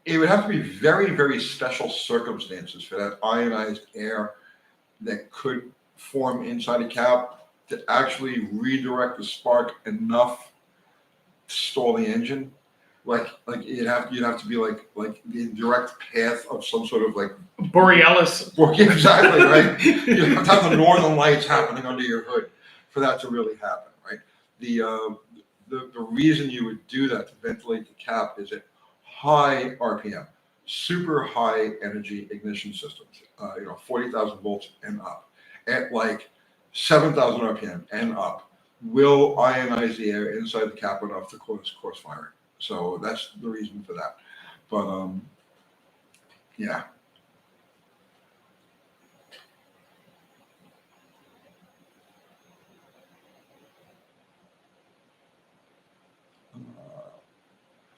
It would have to be very, very special circumstances for that ionized air that could form inside a cap to actually redirect the spark enough to stall the engine. Like you'd have to be like the direct path of some sort of like Borealis. Exactly, right? You have to have the northern lights happening under your hood for that to really happen, right? The reason you would do that to ventilate the cap is at high RPM. super high energy ignition systems, 40,000 volts and up, at like 7,000 RPM and up, will ionize the air inside the cap enough to cause firing. So that's the reason for that. But yeah.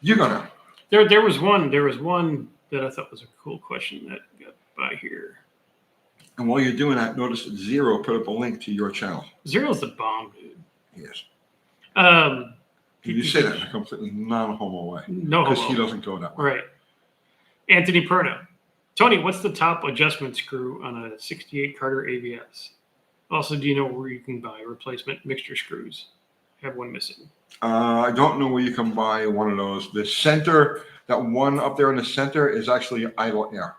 You're gonna. There was one that I thought was a cool question that got by here. And while you're doing that, notice that Zero put up a link to your channel. Zero's the bomb, dude. Yes. Um, You say that in a completely non-homo way. No homo. Because he doesn't go that way. Right. Anthony Perna. Tony, what's the top adjustment screw on a 68 Carter ABS? Also, do you know where you can buy replacement mixture screws? I have one missing. I don't know where you can buy one of those. The center, that one up there in the center is actually idle air,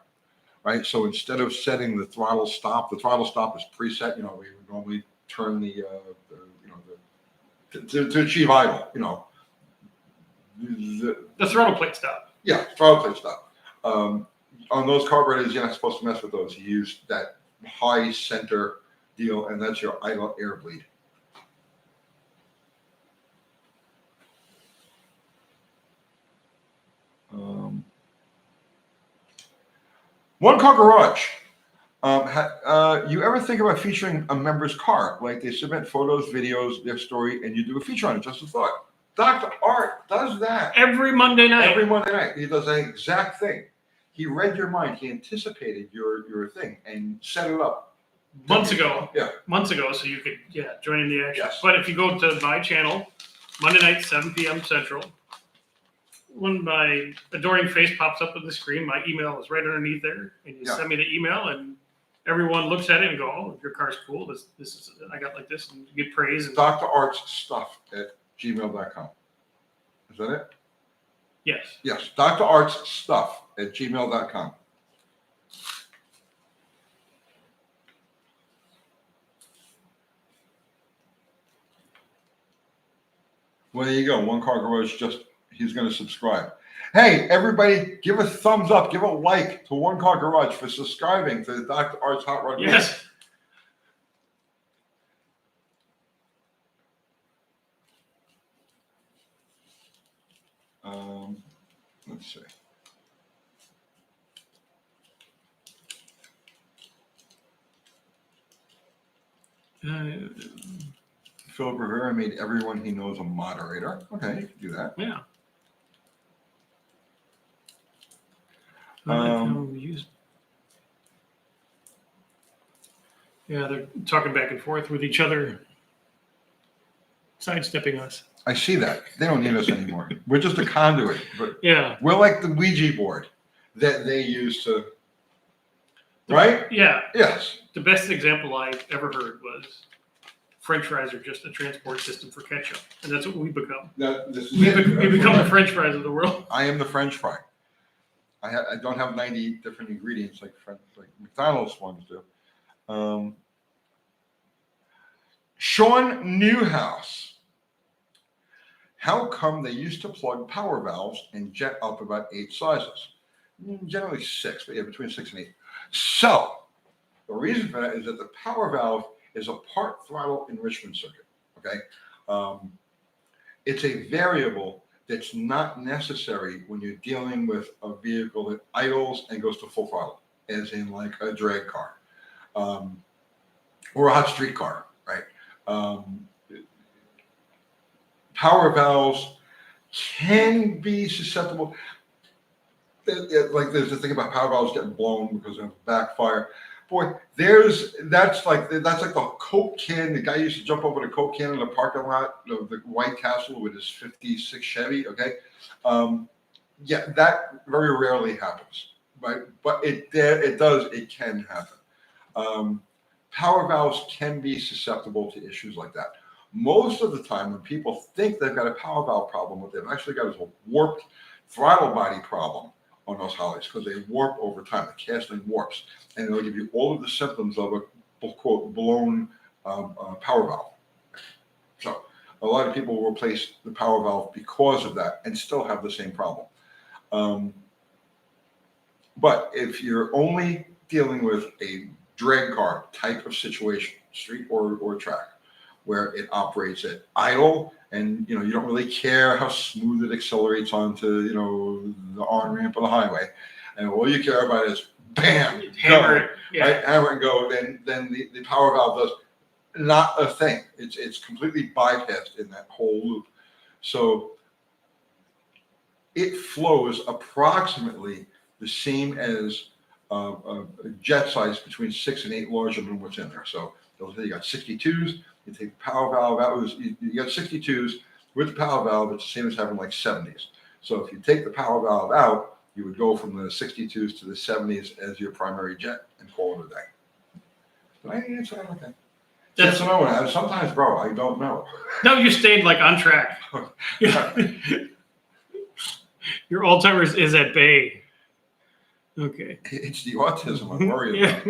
right? So instead of setting the throttle stop is preset. We would normally turn to achieve idle. The throttle plate stop. Yeah, throttle plate stop. On those carburetors, you're not supposed to mess with those. You use that high center deal, and that's your idle air bleed. One Car Garage. You ever think about featuring a member's car? Like they submit photos, videos, their story, and you do a feature on it. Just a thought. Dr. Art does that every Monday night. Every Monday night. He does the exact thing. He read your mind. He anticipated your thing and set it up. Months ago. Yeah. Months ago, so you could join in the action. Yes. But if you go to my channel, Monday night, 7 p.m. Central, when my adoring face pops up on the screen, my email is right underneath there, and you send me the email, and everyone looks at it and go, "Oh, your car's cool. This is I got like this," and you get praise. And Dr. Art's stuff at gmail.com. Is that it? Yes. Yes. Dr. Art's stuff at gmail.com. Well, there you go. One Car Garage he's going to subscribe. Hey, everybody, give a thumbs up, give a like to One Car Garage for subscribing to the Dr. Art's Hot Rod. Yes. Let's see. Philip Rivera made everyone he knows a moderator. Okay, you can do that. Yeah. They're talking back and forth with each other, sidestepping us. I see that. They don't need us anymore. We're just a conduit. But yeah, we're like the Ouija board that they use to, right? Yeah. Yes. The best example I've ever heard was French fries are just a transport system for ketchup, and that's what we become. We become the French fries of the world. I am the French fry. I don't have 90 different ingredients like McDonald's ones do. Sean Newhouse. How come they used to plug power valves and jet up about 8 sizes? Generally 6, but between 6 and 8. So the reason for that is that the power valve is a part throttle enrichment circuit. Okay, it's a variable that's not necessary when you're dealing with a vehicle that idles and goes to full throttle, as in like a drag car or a hot street car, right? Power valves can be susceptible. Like there's the thing about power valves getting blown because of backfire. Boy, that's like the Coke can. The guy used to jump over the Coke can in the parking lot of the White Castle with his '56 Chevy. Okay, that very rarely happens, right? But it can happen. Power valves can be susceptible to issues like that. Most of the time, when people think they've got a power valve problem, what they've actually got is a warped throttle body problem on those Hollies because they warp over time. The casting warps, and they'll give you all of the symptoms of a quote blown power valve. So a lot of people will replace the power valve because of that and still have the same problem. But if you're only dealing with a drag car type of situation, street or track, where it operates at idle and you don't really care how smooth it accelerates onto the on-ramp of the highway, and all you care about is bam, Hammer go, it. Yeah. right? Hammer and go, then the power valve does not a thing. It's completely bypassed in that whole loop. So it flows approximately the same as a jet size between 6 and 8 larger than what's in there. So you got 62s, you take the power valve out, you got 62s with the power valve, it's the same as having like 70s. So if you take the power valve out, you would go from the 62s to the 70s as your primary jet and call it a day. Did I answer that? Okay. That's no. Sometimes, bro, I don't know. No, you stayed like on track. Your Alzheimer's is at bay. Okay. It's the autism I'm worried about.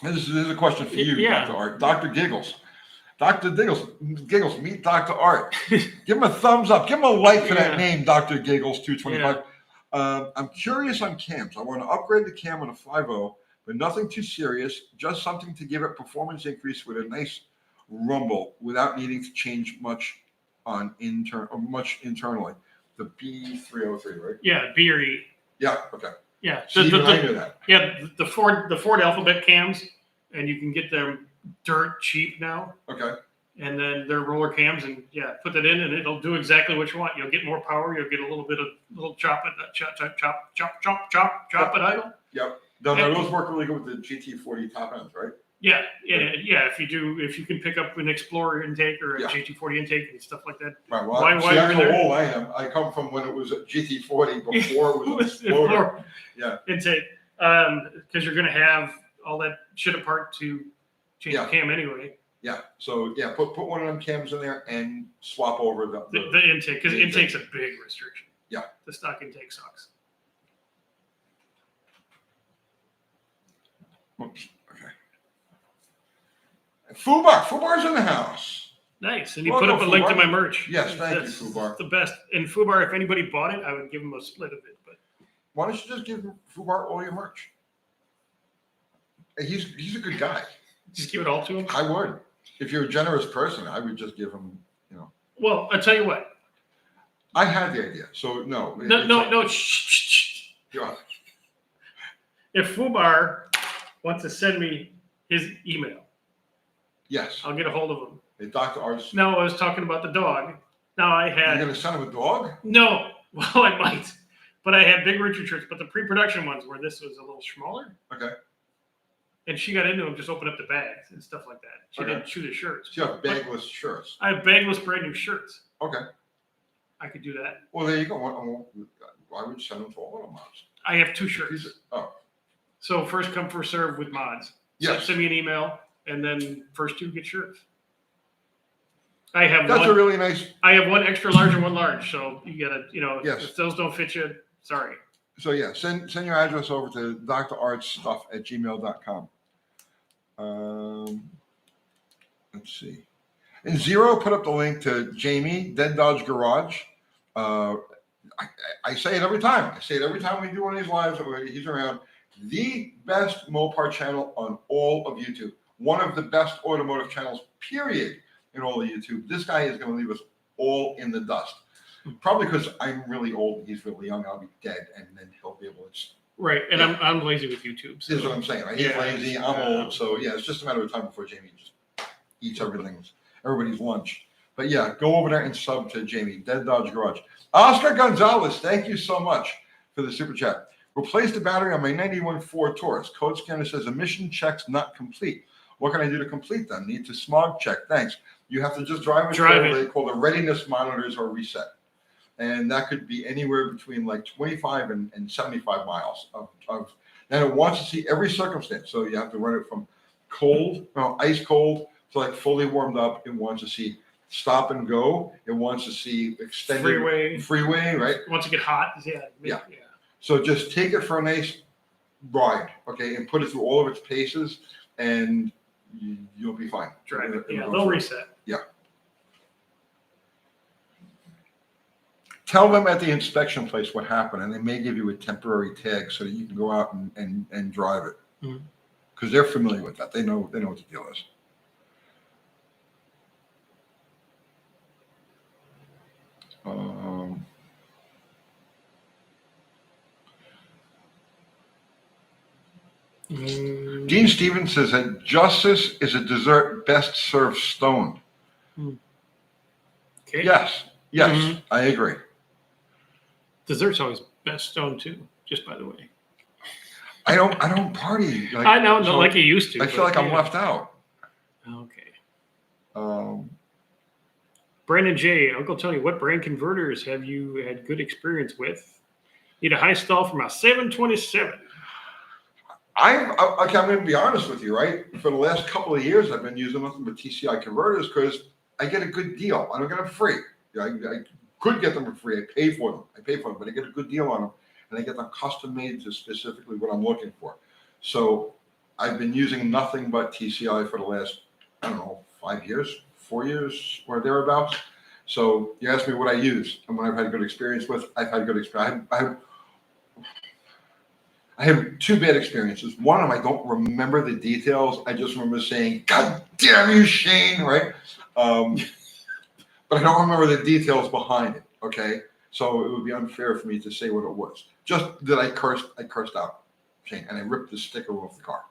This is a question for you, Dr. Art. Dr. Giggles. Dr. Giggles, meet Dr. Art. Give him a thumbs up. Give him a like for that name, Dr. Giggles 225. I'm curious on cams. I want to upgrade the cam on a 5.0, but nothing too serious. Just something to give it performance increase with a nice rumble without needing to change much internally. The B303, right? Yeah, B or E. Yeah. Okay. Yeah. So I knew that. Yeah, the Ford alphabet cams, and you can get them dirt cheap now. Okay. And then they're roller cams, and put that in, and it'll do exactly what you want. You'll get more power. You'll get a little chop at idle. Yep. Those work really good with the GT40 top ends, right? Yeah. If you can pick up an Explorer intake or a GT40 intake and stuff like that. Right. Well, that's how old I am. I come from when it was a GT40 before it was an Explorer. Intake, because you're going to have all that shit apart to change the cam anyway. Yeah. So put one of them cams in there and swap over the intake, because intake's a big restriction. Yeah. The stock intake sucks. Oops. Okay. Fubar's in the house. Nice. And you put up a link to my merch. Yes, thank you, Fubar. The best. And Fubar, if anybody bought it, I would give them a split of it. But why don't you just give Fubar all your merch? He's a good guy. Just give it all to him? I would. If you're a generous person, I would just give him, Well, I'll tell you what. I had the idea. So no. No. Shh. If Fubar wants to send me his email, yes, I'll get a hold of him. Hey, Dr. Arts. No, I was talking about the dog. Now I had. You're going to send him a dog? No. Well, I might. But I had big Richard shirts, but the pre-production ones where this was a little smaller. Okay. And she got into them, just opened up the bags and stuff like that. She didn't shoot his shirts. So you have bagless shirts. I have bagless brand new shirts. Okay. I could do that. Well, there you go. Why would you send them to all of them mods? I have 2 shirts. Oh. So first come, first serve with mods. Yes. Send me an email, and then first 2 get shirts. I have That's a really nice. I have 1 extra large and 1 large. So you gotta, yes. If those don't fit you, sorry. So send your address over to drartsstuff@gmail.com. Let's see. And Zero put up the link to Jamie, Dead Dodge Garage. I say it every time. We do one of these lives. He's around. The best Mopar channel on all of YouTube. One of the best automotive channels, period, in all of YouTube. This guy is going to leave us all in the dust. Probably because I'm really old and he's really young. I'll be dead, and then he'll be able to. Right, and I'm lazy with YouTube. So. This is what I'm saying. Right? He's lazy. I'm old, so it's just a matter of time before Jamie just eats everybody's lunch. But go over there and sub to Jamie, Dead Dodge Garage. Oscar Gonzalez, thank you so much for the super chat. Replace the battery on my 91 Ford Taurus. Code scanner says emission checks not complete. What can I do to complete them? Need to smog check. Thanks. You have to just drive it. They call the readiness monitors or reset. And that could be anywhere between like 25 and 75 miles of and it wants to see every circumstance. So you have to run it from ice cold to like fully warmed up. It wants to see stop and go. It wants to see extended freeway, right? Once you get hot, yeah. So just take it for a nice ride, okay, and put it through all of its paces, and you'll be fine. Drive it. Yeah, they'll reset. Yeah. tell them at the inspection place what happened, and they may give you a temporary tag so that you can go out and drive it. Because they're familiar with that. They know what the deal is. Dean Stevens says that justice is a dessert best served stoned. Okay. Yes, I agree. Dessert's always best stoned too, just by the way. I don't party. Like, I know, not like you used to. I feel like I'm left out. Okay. Brandon J, Uncle Tony, what brand converters have you had good experience with? Need a high stall from a 727. I'm going to be honest with you, right? For the last couple of years, I've been using nothing but TCI converters because I get a good deal. I don't get them free. I could get them for free. I pay for them, but I get a good deal on them, and I get them custom made to specifically what I'm looking for. So I've been using nothing but TCI for the last, 5 years, 4 years, or thereabouts. So you asked me what I use and what I've had a good experience with. I've had a good experience. I have 2 bad experiences. One of them, I don't remember the details. I just remember saying, "God damn you, Shane!" Right? But I don't remember the details behind it. Okay, so it would be unfair for me to say what it was. Just that I cursed out Shane, and I ripped the sticker off the car.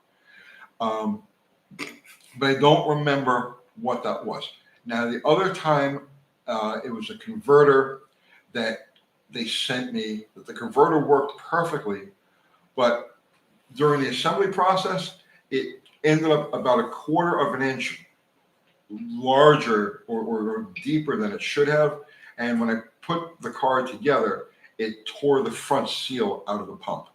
But I don't remember what that was. Now the other time, it was a converter that they sent me. That the converter worked perfectly. But during the assembly process, it ended up about 1/4 of an inch larger or deeper than it should have. And when I put the car together, it tore the front seal out of the pump.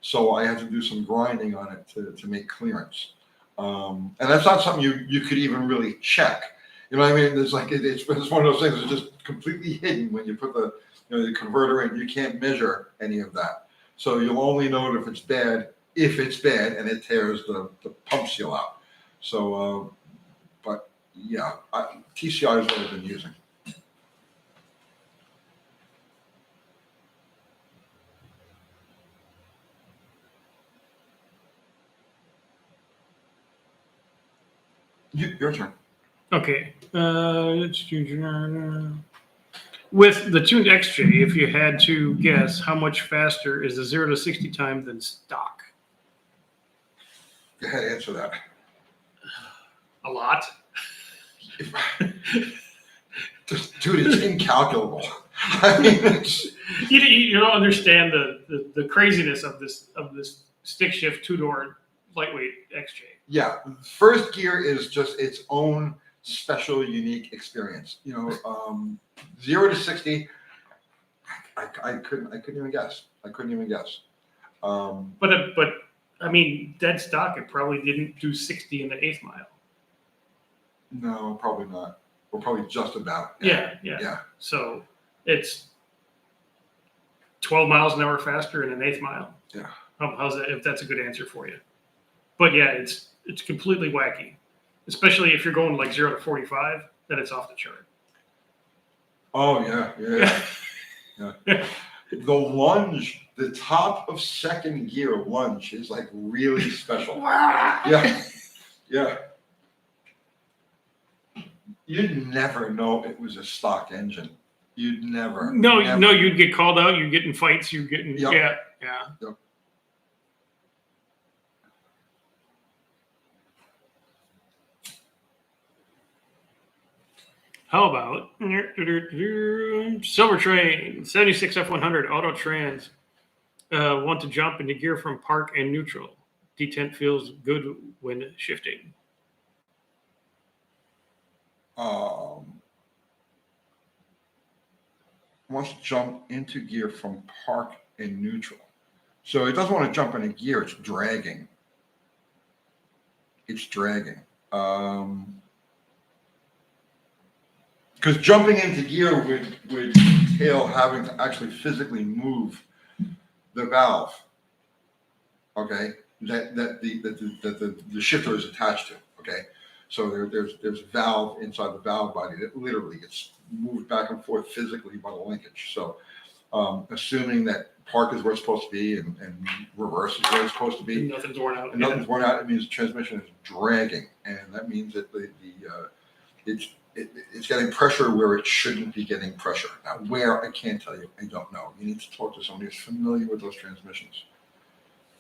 So I had to do some grinding on it to make clearance. And that's not something you could even really check. You know what I mean? It's like it's one of those things that's just completely hidden when you put the converter in. You can't measure any of that. So you'll only know if it's bad, and it tears the pump seal out. So, but yeah, TCI is what I've been using. Your turn. Okay. With the tuned XJ, if you had to guess, how much faster is the 0 to 60 time than stock? Go ahead, answer that. A lot. Dude, it's incalculable. I mean, you don't understand the craziness of this stick shift 2-door lightweight XJ. Yeah, first gear is just its own special, unique experience. 0 to 60, I couldn't even guess. But I mean, dead stock, it probably didn't do 60 in the 8th mile. No, probably not. Or probably just about. Yeah. So it's 12 miles an hour faster in an 8th mile. Yeah. How's that? If that's a good answer for you. But yeah, it's completely wacky, especially if you're going like 0 to 45. Then it's off the chart. Oh yeah. The lunge, the top of second gear lunge is like really special. Yeah. You'd never know it was a stock engine. You'd never. No, you'd get called out. You'd get in fights. You'd get in. Yep. Yeah. Yep. How about Silver Train 76 F100 Auto Trans? Want to jump into gear from park and neutral. Detent feels good when shifting. Wants to jump into gear from park and neutral. So it doesn't want to jump into gear. It's dragging. Because jumping into gear would entail having to actually physically move the valve. Okay, that the shifter is attached to. Okay, So there's a valve inside the valve body that literally gets moved back and forth physically by the linkage. So assuming that park is where it's supposed to be and reverse is where it's supposed to be, Nothing's worn out. and nothing's worn out, it means the transmission is dragging, and that means that it's getting pressure where it shouldn't be getting pressure. Now, where, I can't tell you. I don't know. You need to talk to somebody who's familiar with those transmissions.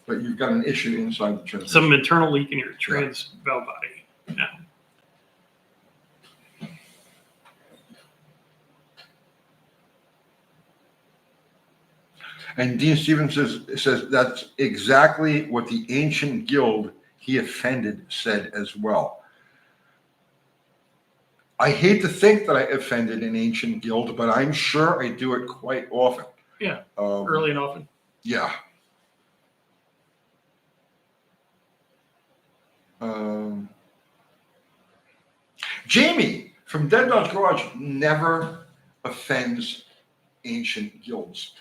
But you've got an issue inside the transmission. Some internal leak in your trans valve body. Yeah. And Dean Stevens says that's exactly what the ancient guild he offended said as well. I hate to think that I offended an ancient guild, but I'm sure I do it quite often. Yeah, early and often. Yeah. Jamie from Dead Dog's Garage never offends ancient guilds.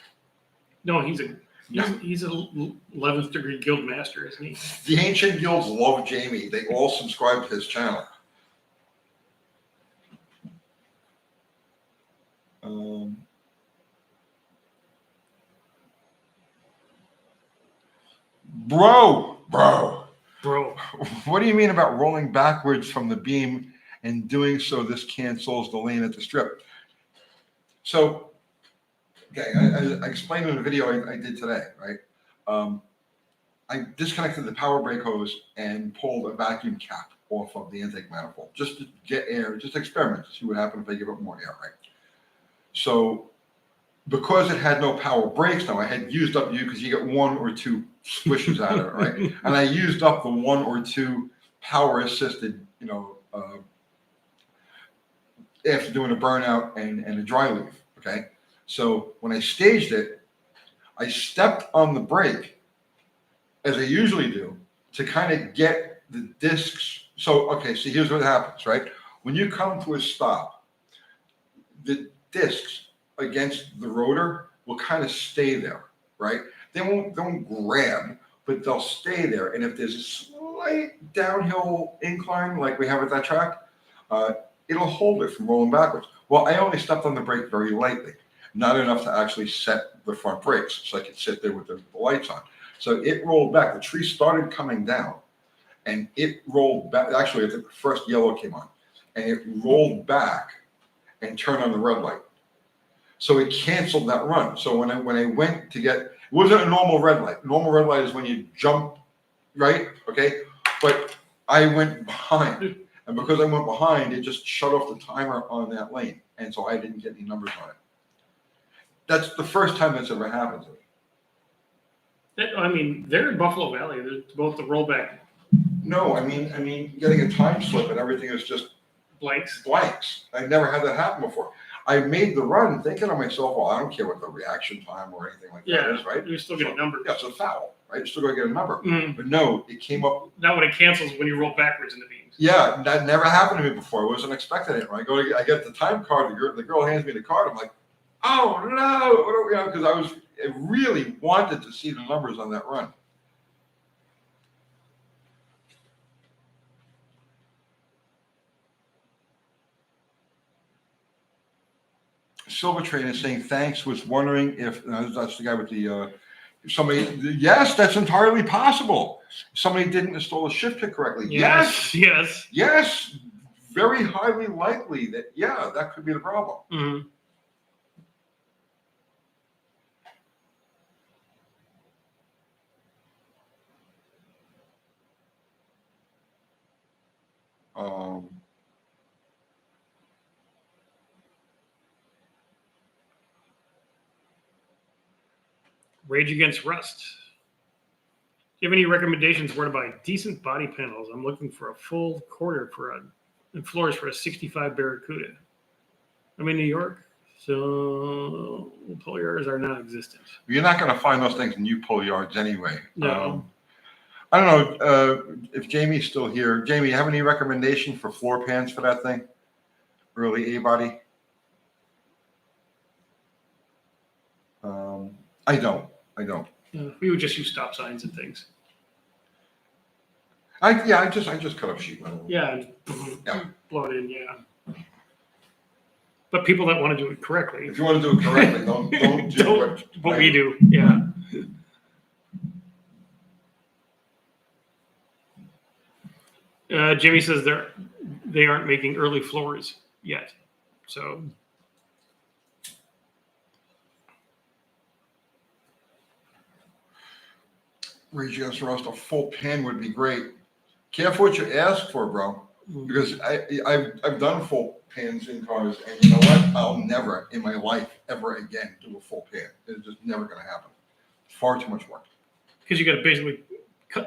No, he's a 11th degree guild master, isn't he? The ancient guilds love Jamie. They all subscribe to his channel. Bro, what do you mean about rolling backwards from the beam and doing so this cancels the lane at the strip? So, okay, I explained in the video I did today, right? I disconnected the power brake hose and pulled a vacuum cap off of the intake manifold just to get air, just experiment to see what happened if I give it more air, right? So, because it had no power brakes now, I had used up because you get one or two swishes out of it, right? And I used up the one or two power assisted, after doing a burnout and a dry leave, okay? So when I staged it, I stepped on the brake, as I usually do, to kind of get the discs. So, okay, so here's what happens, right? When you come to a stop, the discs against the rotor will kind of stay there, right? They won't grab, but they'll stay there. And if there's a slight downhill incline like we have at that track, it'll hold it from rolling backwards. Well, I only stepped on the brake very lightly, not enough to actually set the front brakes so I could sit there with the lights on. So it rolled back. The tree started coming down and it rolled back. Actually, I think the first yellow came on and it rolled back and turned on the red light. So it canceled that run. So when I went to get, it wasn't a normal red light. Normal red light is when you jump, right? Okay. But I went behind. And because I went behind, it just shut off the timer on that lane. And so I didn't get any numbers on it. That's the first time that's ever happened to me. I mean, they're in Buffalo Valley. There's both the rollback. No, I mean, getting a time slip and everything is just blanks. I've never had that happen before. I made the run thinking to myself, well, I don't care what the reaction time or anything like that is, right? You still get a number. Yeah, it's a foul, right? You're still going to get a number. Mm. But no, it came up. Not when it cancels when you roll backwards in the beams. Yeah, that never happened to me before. I wasn't expecting it. When I get the time card, the girl hands me the card. I'm like, oh no, because I really wanted to see the numbers on that run. Silver Train is saying thanks. Was wondering if that's the guy with the somebody. Yes, that's entirely possible. Somebody didn't install the shift kit correctly. Yes. Very highly likely that that could be the problem. Mm-hmm. Rage Against Rust. Do you have any recommendations where to buy decent body panels? I'm looking for a full quarter and floors for a 65 Barracuda. I'm in New York, so pull yards are non-existent. You're not going to find those things in pull yards anyway. No. I don't know if Jamie's still here. Jamie, you have any recommendation for floor pans for that thing? Early A-body? I don't. We would just use stop signs and things. I just cut up sheet metal. Yeah, Yeah. blow it in. Yeah. But people that want to do it correctly, If you want to do it correctly, don't do what we do. Yeah. Jimmy says they aren't making early floors yet, so. Rage Against the Rust, a full pan would be great. Careful what you ask for, bro. Because I've done full pans in cars, and you know what? I'll never in my life ever again do a full pan. It's just never going to happen. Far too much work. Because you got to basically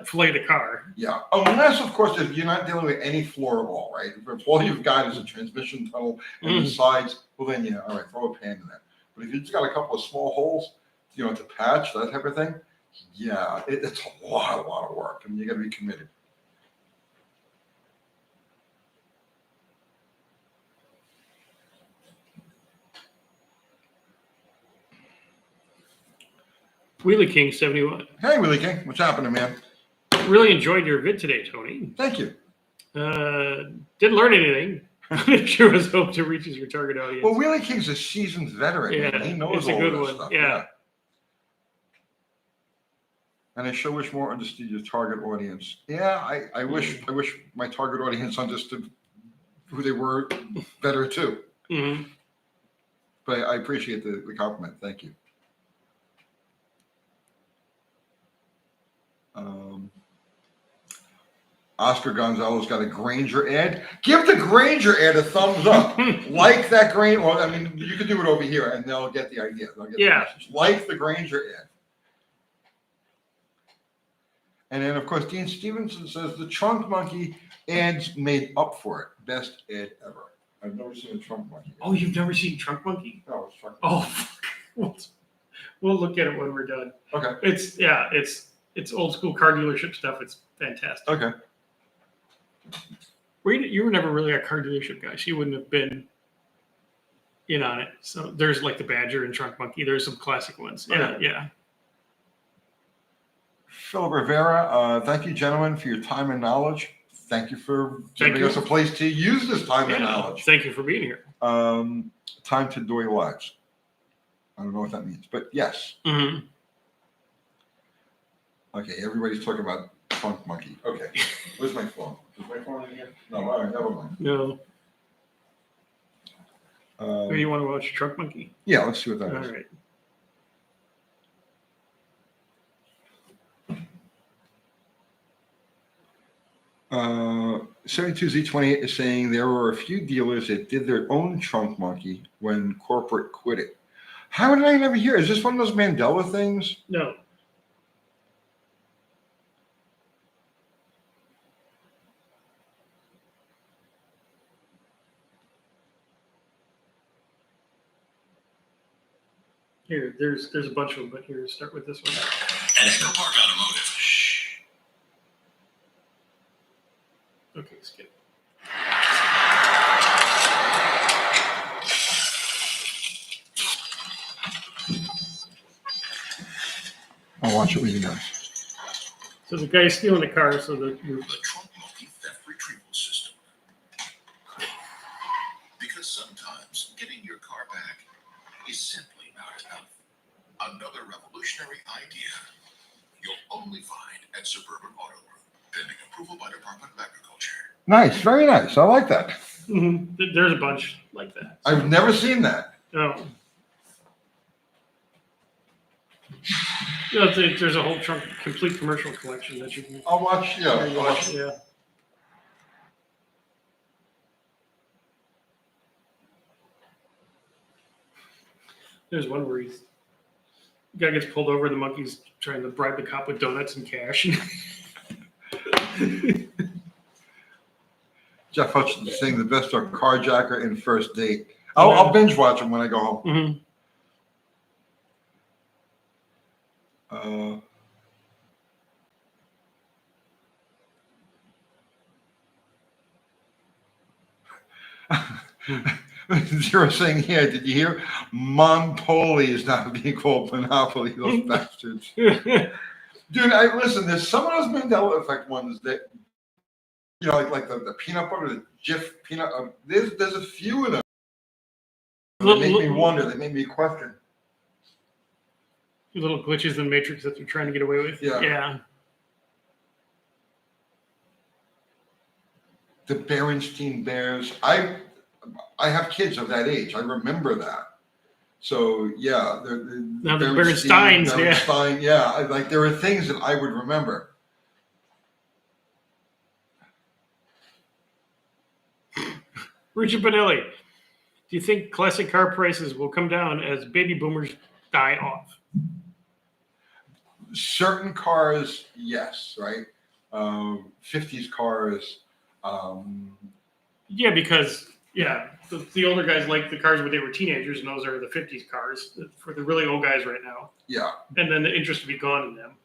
fillet the car. Yeah, unless of course if you're not dealing with any floor at all, right? If all you've got is a transmission tunnel and the sides, well then yeah, all right, throw a pan in there. But if you just got a couple of small holes, you know, to patch that type of thing, yeah, it's a lot of work. I mean, you got to be committed. Wheelie King 71. Hey, Willie King, what's happening, man? Really enjoyed your vid today, Tony. Thank you. Didn't learn anything. Sure was hope to reach your target audience. Well, Wheelie King's a seasoned veteran. Yeah, Man. He knows it's a all good this one. stuff. Yeah. And I sure wish more understood your target audience. Yeah, I wish my target audience understood who they were better too. Mm-hmm. But I appreciate the compliment. Thank you. Oscar Gonzalez got a Granger ad. Give the Granger ad a thumbs up. Like that Granger. Well, I mean, you can do it over here, and they'll get the idea. They'll get the message. Like the Granger ad. And then, of course, Dean Stevenson says the Trunk Monkey ads made up for it. Best ad ever. I've never seen a Trunk Monkey. Oh, you've never seen Trunk Monkey? No, it's Trunk Monkey. Oh, fuck. We'll look at it when we're done. Okay. It's old school car dealership stuff. It's fantastic. Okay. You were never really a car dealership guy, so you wouldn't have been in on it. So there's like the Badger and Trunk Monkey. There's some classic ones. Yeah, Okay. yeah. Philip Rivera, thank you, gentlemen, for your time and knowledge. Thank you for giving us a place to use this time and knowledge. Thank you for being here. Time to enjoy lives. I don't know what that means, but yes. Mm-hmm. Okay, everybody's talking about Trunk Monkey. Okay, where's my phone? Is my phone in here? No, all right, never mind. No. Maybe you want to watch Trunk Monkey? Yeah, let's see what that All is. right. 72Z28 is saying there were a few dealers that did their own Trunk Monkey when corporate quit it. How did I never hear? Is this one of those Mandela things? No. Here, there's a bunch of them, but here, start with this one. At Echo Park Automotive. Shh. Okay, skip. I'll watch it with you guys. So the guy's stealing the car, so the The Trunk Monkey theft retrieval system. Because sometimes getting your car back is simply not enough. Another revolutionary idea you'll only find at Suburban Auto Group, pending approval by Department of Agriculture. Nice, very nice. I like that. there's a bunch like that. I've never seen that. Oh. Yeah, there's a whole trunk, complete commercial collection that you can I'll watch. Yeah, I'll watch. Yeah. There's one where the guy gets pulled over, the monkey's trying to bribe the cop with donuts and cash. Jeff Hutchinson saying the best are Carjacker and First Date. I'll binge watch them when I go home. Mm-hmm. Zero saying here, did you hear? Monopoly is now being called Monopoly, those bastards. Dude, listen, there's some of those Mandela effect ones that You know, like the peanut butter, the Jif peanut. There's a few of them. They make me wonder. They make me question. Little glitches in the Matrix that they're trying to get away with. Yeah. Yeah. The Berenstein Bears. I have kids of that age. I remember that. So yeah, Now the Berensteins, yeah. Like there are things that I would remember. Richard Benelli, do you think classic car prices will come down as baby boomers die off? Certain cars, yes, right? 50s cars. Yeah, because the older guys like the cars when they were teenagers, and those are the 50s cars for the really old guys right now. Yeah. And then the interest will be gone in them.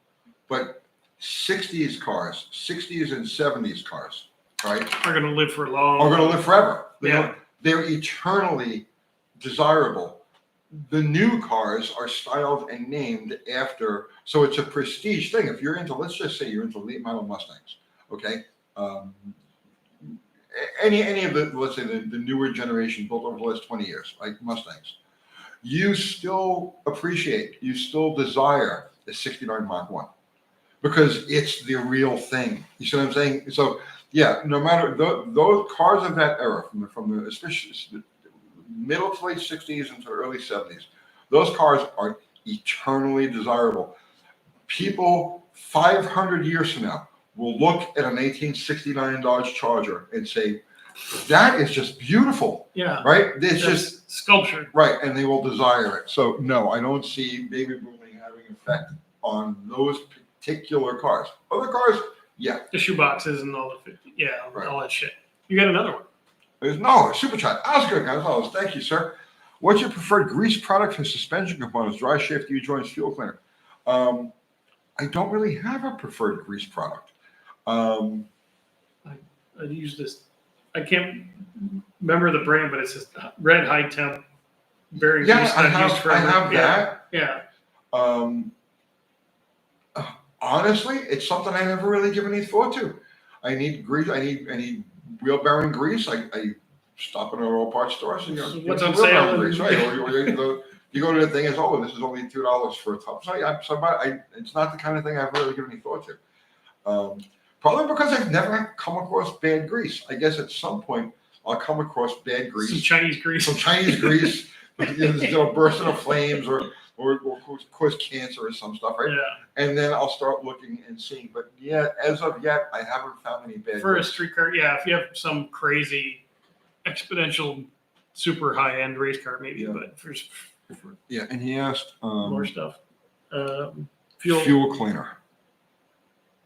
But 60s cars, 60s and 70s cars, right? Are going to live for long. Are going to live forever. Yeah. They're eternally desirable. The new cars are styled and named after, so it's a prestige thing. If you're into, let's just say you're into late model Mustangs, okay? Any of the, let's say the newer generation built over the last 20 years, like Mustangs, you still appreciate, you still desire the 69 Mach 1 because it's the real thing. You see what I'm saying? So yeah, no matter those cars of that era, from the especially the middle to late 60s into early 70s, those cars are eternally desirable. People 500 years from now will look at an 1869 Dodge Charger and say, that is just beautiful. Yeah. Right? It's just sculpture. Right. And they will desire it. So no, I don't see baby booming having an effect on those particular cars. Other cars, yeah. The shoeboxes and all the, Right. all that shit. You got another one. There's no super chat. Oscar, as always, thank you, sir. What's your preferred grease product for suspension components, dry shift, U-joints, fuel cleaner? I don't really have a preferred grease product. I use this. I can't remember the brand, but it's this red high temp bearing grease Yeah, I I've used forever. have that. Yeah. Honestly, it's something I never really given any thought to. I need grease. I need wheel bearing grease. I stop in a auto parts store. So, what's on sale? Grease, right? Or you go to the thing. It's this is only $2 for a tub. So it's not the kind of thing I've really given any thought to. Probably because I've never come across bad grease. I guess at some point I'll come across bad grease. Some Chinese grease. It'll burst into flames or cause cancer or some stuff, right? Yeah. And then I'll start looking and seeing. But yeah, as of yet, I haven't found any bad For grease. a street car, yeah. If you have some crazy exponential super high end race car, maybe. Yeah. But for Yeah, and he asked more stuff. Fuel cleaner.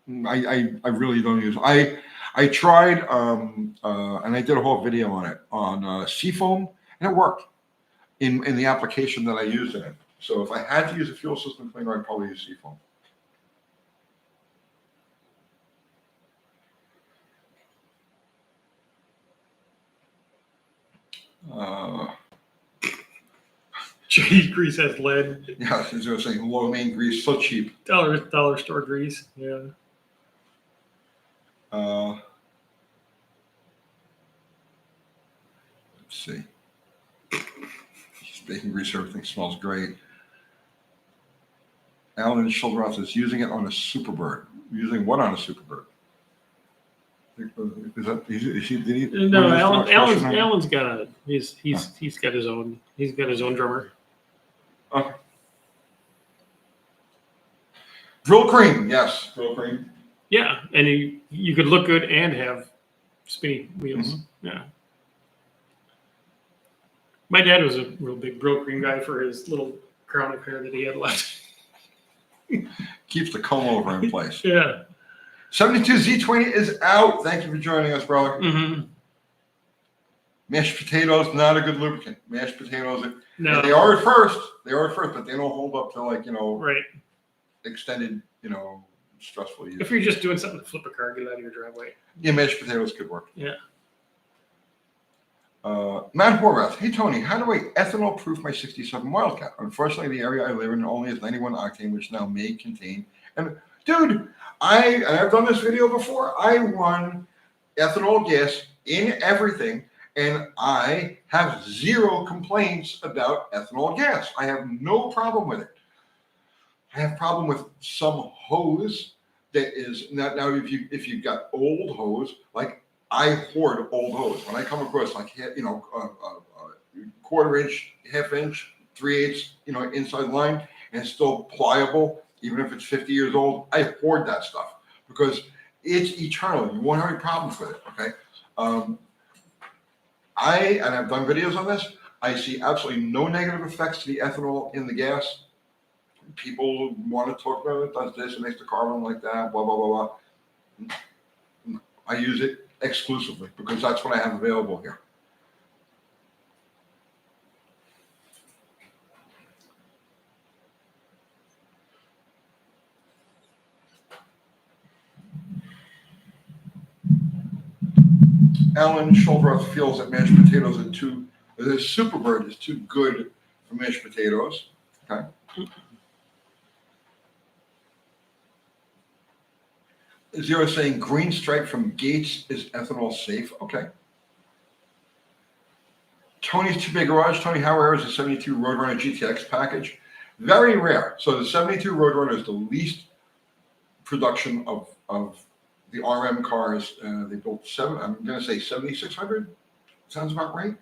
I really don't use. I tried and I did a whole video on it on Seafoam, and it worked in the application that I used in it. So if I had to use a fuel system cleaner, I'd probably use Seafoam. Chinese grease has lead. Yeah, as I was saying, low main grease, so cheap. Dollar store grease. Yeah. Let's see. Bacon grease, everything smells great. Alan Schildroth says using it on a Superbird. Using what on a Superbird? Is that did he? No, Alan's got a he's got his own drummer. Okay. Drill cream, yes, drill cream. Yeah, and you could look good and have spinny wheels. Mm-hmm. Yeah. My dad was a real big drill cream guy for his little crown of hair that he had left. Keeps the comb over in place. Yeah. 72Z20 is out. Thank you for joining us, brother. Mm-hmm. Mashed potatoes, not a good lubricant. Mashed potatoes, no. They are at first, but they don't hold up to right. Extended, stressful use. If you're just doing something to flip a car, get it out of your driveway. Yeah, mashed potatoes could work. Yeah. Matt Horvath, hey Tony, how do I ethanol proof my 67 Wildcat? Unfortunately, the area I live in only has 91 octane, which now may contain. And dude, I've done this video before. I run ethanol gas in everything, and I have zero complaints about ethanol gas. I have no problem with it. I have problem with some hose that is now if you've got old hose, like I hoard old hose. When I come across like quarter inch, half inch, 3/8, inside line, and it's still pliable, even if it's 50 years old, I hoard that stuff because it's eternal. You won't have any problems with it. Okay. I've done videos on this. I see absolutely no negative effects to the ethanol in the gas. People want to talk about it, does this, it makes the car run like that, blah, blah, blah, blah. I use it exclusively because that's what I have available here. Alan Shulbroth feels that mashed potatoes are the Superbird is too good for mashed potatoes. Okay. Zero saying green stripe from Gates is ethanol safe. Okay. Tony's Two Big Garage. Tony, how rare is the 72 Roadrunner GTX package? Very rare. So the 72 Roadrunner is the least production of the RM cars. They built I'm going to say 7,600. Sounds about right.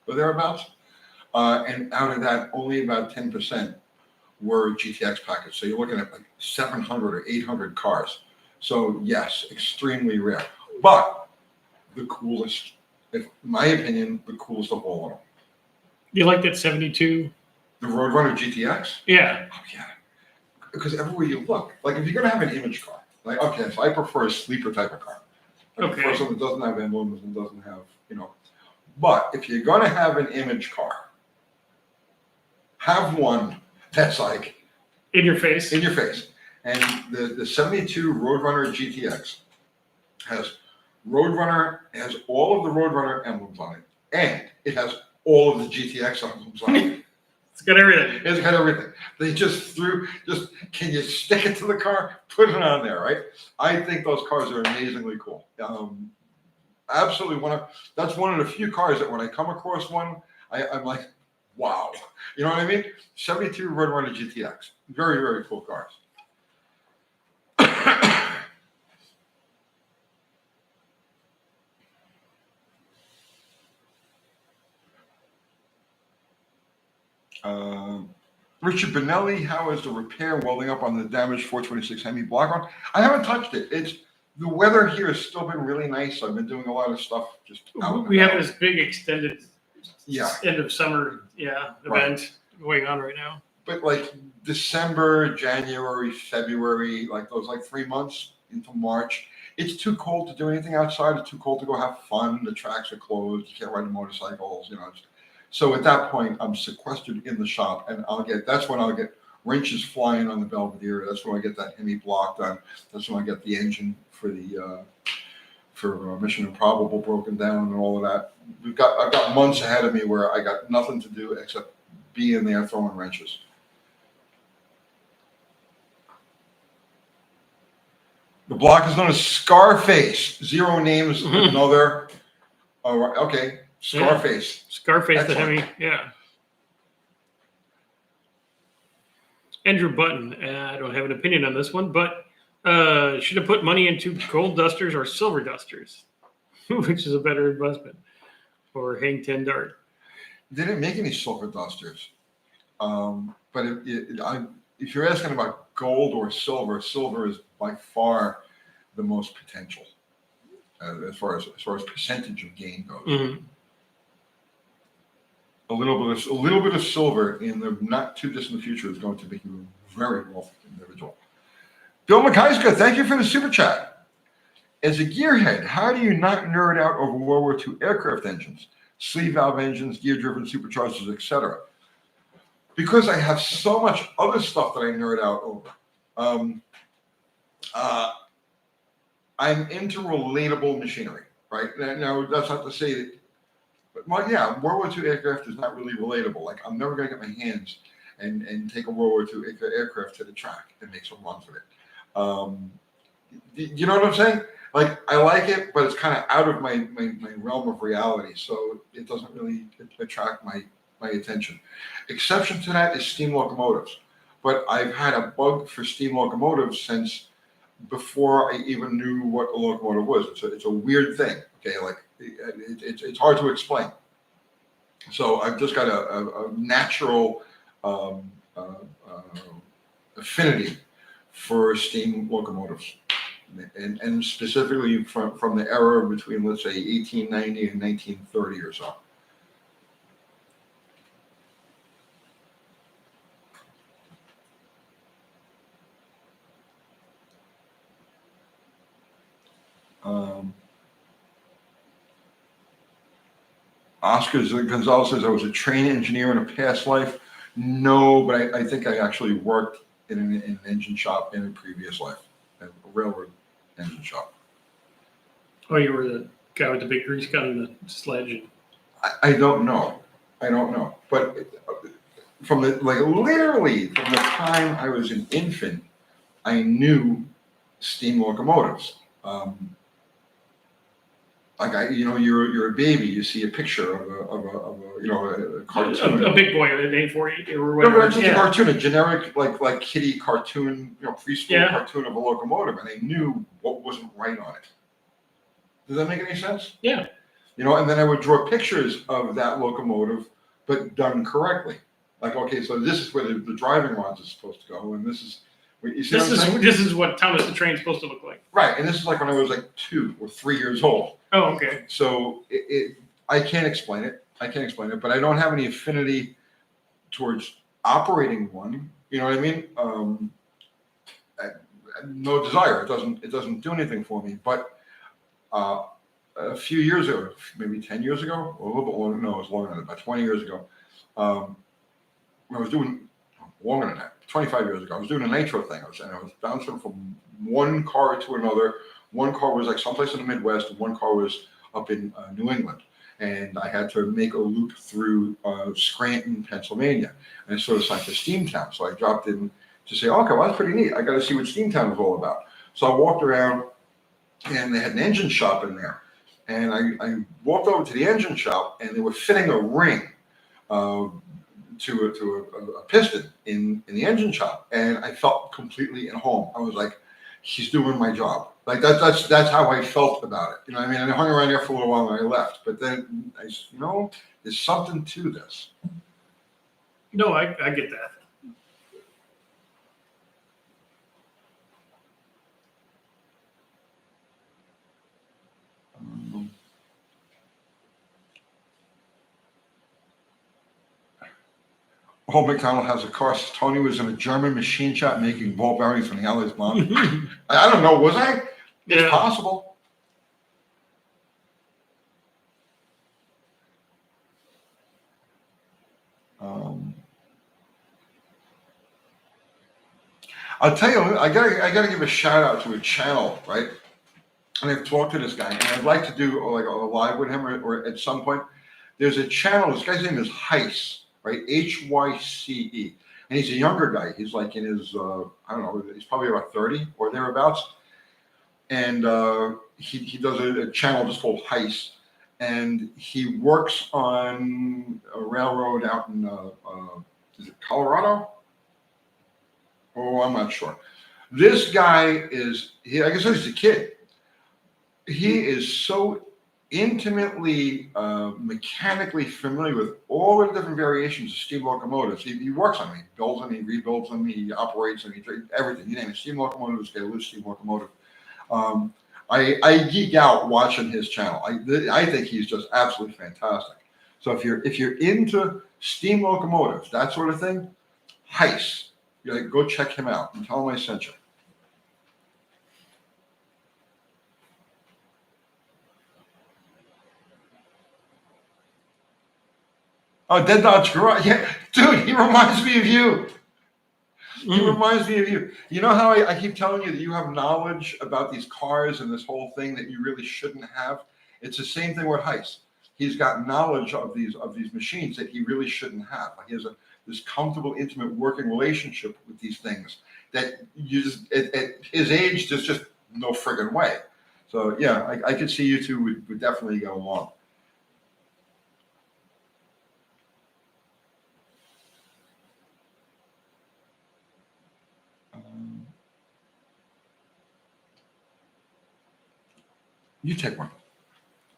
Or thereabouts. And out of that, only about 10% were GTX package. So you're looking at like 700 or 800 cars. So yes, extremely rare. But the coolest, in my opinion, the coolest of all of them. You like that 72? The Roadrunner GTX? Yeah. Oh, yeah. Because everywhere you look, like if you're going to have an image car, like, okay, so I prefer a sleeper type of car. I prefer something that doesn't have emblems and doesn't have, But if you're going to have an image car, have one that's like in your face. In your face. And the 72 Roadrunner GTX has all of the Roadrunner emblems on it, and it has all of the GTX emblems on it. It's got everything. It's got everything. They can you stick it to the car? Put it on there, right? I think those cars are amazingly cool. Absolutely that's one of the few cars that when I come across one, I'm like, wow. You know what I mean? 72 Roadrunner GTX. Very, very cool cars. Richard Benelli, how is the repair welding up on the damaged 426 Hemi block run? I haven't touched it. The weather here has still been really nice. I've been doing a lot of stuff just out. We have this big extended end of summer event going on right now. But like December, January, February, like those 3 months into March, it's too cold to do anything outside. It's too cold to go have fun. The tracks are closed. You can't ride motorcycles. So at that point, I'm sequestered in the shop, and that's when I'll get wrenches flying on the Belvedere. That's when I get that Hemi block done. That's when I get the engine for Mission Improbable broken down and all of that. I've got months ahead of me where I got nothing to do except be in there throwing wrenches. The block is known as Scarface. Zero names, another. All right, okay. Scarface. Yeah. Scarface, excellent. The Hemi, yeah. Andrew Button, I don't have an opinion on this one, but should have put money into gold dusters or silver dusters, which is a better investment, or hang 10 dart. They didn't make any silver dusters. But if you're asking about gold or silver, silver is by far the most potential as far as percentage of gain goes. Mm-hmm. A little bit of silver in the not too distant future is going to make you a very wealthy individual. Bill McKeiska, thank you for the super chat. As a gearhead, how do you not nerd out over World War II aircraft engines, sleeve valve engines, gear-driven superchargers, etc.? Because I have so much other stuff that I nerd out over. I'm into relatable machinery, right? Now, that's not to say that. Well, yeah, World War II aircraft is not really relatable. Like, I'm never going to get my hands and take a World War II aircraft to the track and make some runs with it. You know what I'm saying? Like, I like it, but it's kind of out of my realm of reality, so it doesn't really attract my attention. Exception to that is steam locomotives. But I've had a bug for steam locomotives since before I even knew what a locomotive was. It's a weird thing, okay? Like, it's hard to explain. So I've just got a natural um, uh, affinity for steam locomotives. And specifically from the era between, let's say, 1890 and 1930 or so. Oscar Gonzalez says I was a train engineer in a past life. No, but I think I actually worked in an engine shop in a previous life, a railroad engine shop. Oh, you were the guy with the big grease gun and the sledge. I don't know. But from literally from the time I was an infant, I knew steam locomotives. You're a baby. You see a picture of a cartoon. A big boy, an 840 or No, whatever. but just a cartoon, a generic like kitty cartoon, preschool Yeah. cartoon of a locomotive, and I knew what wasn't right on it. Does that make any sense? Yeah. And then I would draw pictures of that locomotive, but done correctly. Like, okay, so this is where the driving rods are supposed to go, and this is. You see This is what Thomas the Train's supposed to look like. Right, and this is like when I was like 2 or 3 years old. Oh, okay. So I can't explain it. But I don't have any affinity towards operating one. You know what I mean? No desire. It doesn't do anything for me. But a few years ago, maybe 10 years ago, or a little bit longer. No, it was longer than that. About 20 years ago. I was doing longer than that. 25 years ago, I was doing a nitro thing. I was bouncing from one car to another. One car was like someplace in the Midwest, and one car was up in New England. And I had to make a loop through Scranton, Pennsylvania. And it's sort of like a Steamtown. So I dropped in to say, okay, well, that's pretty neat. I got to see what Steamtown is all about. So I walked around, and they had an engine shop in there. And I walked over to the engine shop, and they were fitting a ring to a piston in the engine shop, and I felt completely at home. I was like, he's doing my job. Like that's how I felt about it. You know what I mean? And I hung around there for a little while and I left. But then I said, there's something to this. No, I get that. Paul McDonald has a car. Tony was in a German machine shop making ball bearings from the Allies bomb. I don't know. Was I? It's Yeah. possible. I'll tell you, I gotta give a shout out to a channel, right? And I've talked to this guy, and I'd like to do like a live with him, or at some point. There's a channel. This guy's name is Heiss, right? Hyce, and he's a younger guy. He's like in his I don't know. He's probably about 30 or thereabouts, and he does a channel just called Heiss, and he works on a railroad out in is it Colorado? Oh, I'm not sure. This guy I guess he's a kid. He is so intimately mechanically familiar with all the different variations of steam locomotives. He works on them. He builds them, he rebuilds them, he operates them, everything. You name it. Steam locomotives, get a loose steam locomotive. I geek out watching his channel. I think he's just absolutely fantastic. So if you're into steam locomotives, that sort of thing, Heiss, go check him out and tell him I sent you. Oh, Dead Dodge Garage. Yeah, dude, he reminds me of you. He reminds me of you. You know how I keep telling you that you have knowledge about these cars and this whole thing that you really shouldn't have? It's the same thing with Heiss. He's got knowledge of these machines that he really shouldn't have. Like he has this comfortable, intimate working relationship with these things that you just at his age just no friggin' way. So yeah, I could see you two would definitely go along. You take one.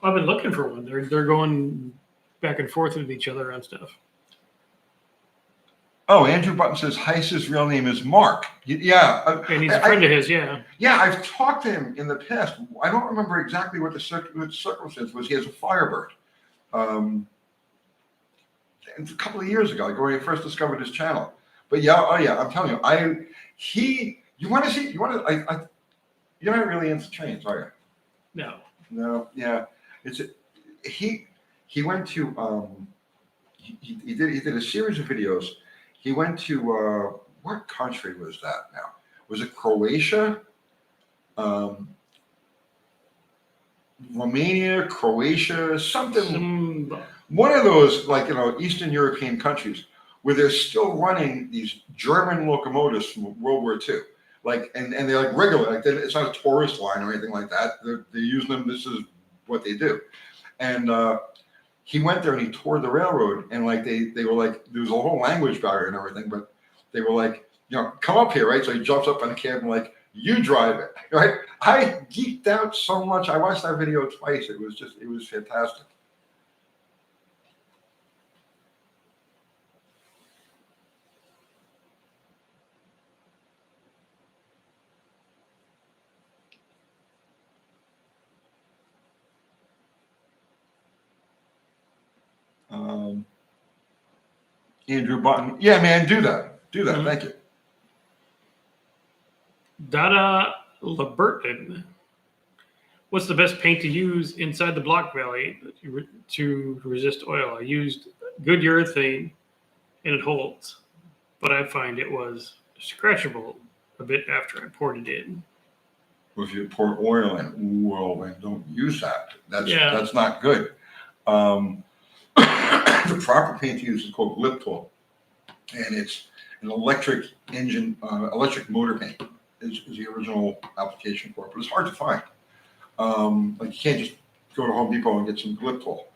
I've been looking for one. They're going back and forth with each other on stuff. Oh, Andrew Button says Heiss's real name is Mark. Yeah. And he's a friend of his, yeah. Yeah, I've talked to him in the past. I don't remember exactly what the circumstance was. He has a Firebird. A couple of years ago, like when I first discovered his channel. But yeah, oh yeah, I'm telling you, you're not really into trains, are you? No. No, yeah. He went to he did a series of videos. He went to what country was that now? Was it Croatia? Romania, Croatia, something. One of those, like, Eastern European countries where they're still running these German locomotives from World War II. Like, and they're like regular, like it's not a tourist line or anything like that. They're using them. This is what they do. And he went there and he toured the railroad, and like they were like, there was a whole language barrier and everything, but they were like, come up here, right? So he jumps up on the cab and like, you drive it, right? I geeked out so much. I watched that video twice. It was fantastic. Andrew Button. Yeah, man, do that. Mm-hmm. Thank you. Dada Liberton. What's the best paint to use inside the block valley to resist oil? I used good urethane and it holds, but I find it was scratchable a bit after I poured it in. Well, if you pour oil in, well, then don't use that. That's not good. The proper paint to use is called Liptol, and it's an electric motor paint is the original application for it, but it's hard to find. Like you can't just go to Home Depot and get some Liptol.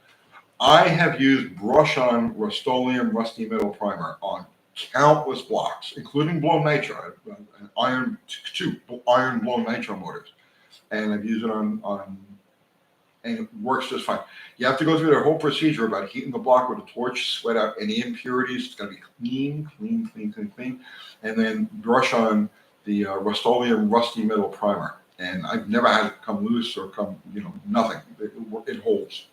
I have used brush-on Rust-Oleum Rusty Metal Primer on countless blocks, including blown nitro, two iron blown nitro motors, and I've used it on and it works just fine. You have to go through the whole procedure about heating the block with a torch, sweat out any impurities. It's got to be clean, and then brush on the Rust-Oleum Rusty Metal Primer. And I've never had it come loose or come, nothing. It holds.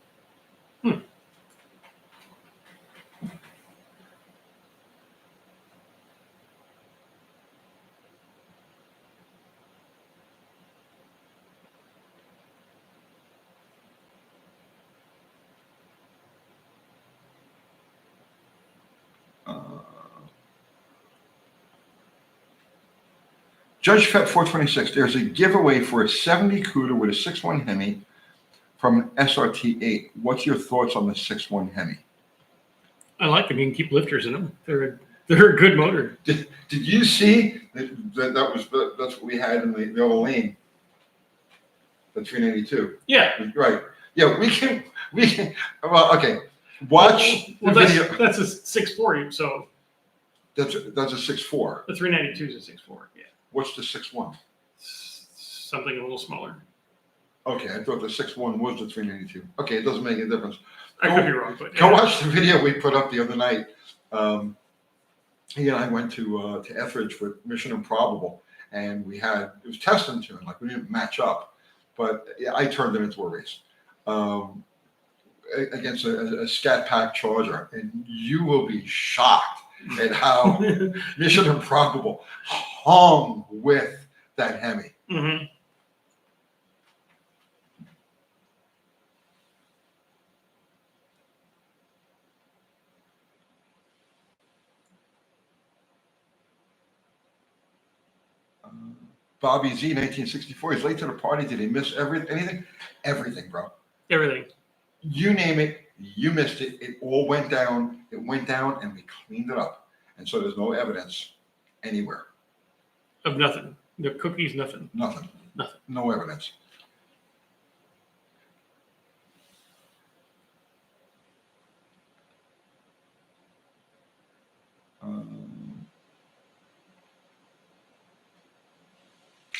Judge Fett 426, there's a giveaway for a 70 Cuda with a 6.1 Hemi from an SRT8. What's your thoughts on the 6.1 Hemi? I like them. You can keep lifters in them. They're a good motor. Did you see that's what we had in the other lane? The 392. Yeah. Right. Yeah, we can. Well, okay. Watch the video. That's a 6.4. So that's a 6.4. The 392 is a 6.4. Yeah. What's the 6.1? Something a little smaller. Okay, I thought the 6.1 was the 392. Okay, it doesn't make any difference. I could be wrong, but go watch the video we put up the other night. He and I went to Etheridge with Mission Improbable, and it was testing to him. Like, we didn't match up, but I turned it into a race against a Scat Pack Charger, and you will be shocked at how Mission Improbable hung with that Hemi. Mm-hmm. Bobby Z, 1964. He's late to the party. Did he miss anything? Everything, bro. Everything. You name it, you missed it. It all went down. It went down, and we cleaned it up. And so there's no evidence anywhere. Of nothing. The cookies, nothing. Nothing. Nothing. No evidence.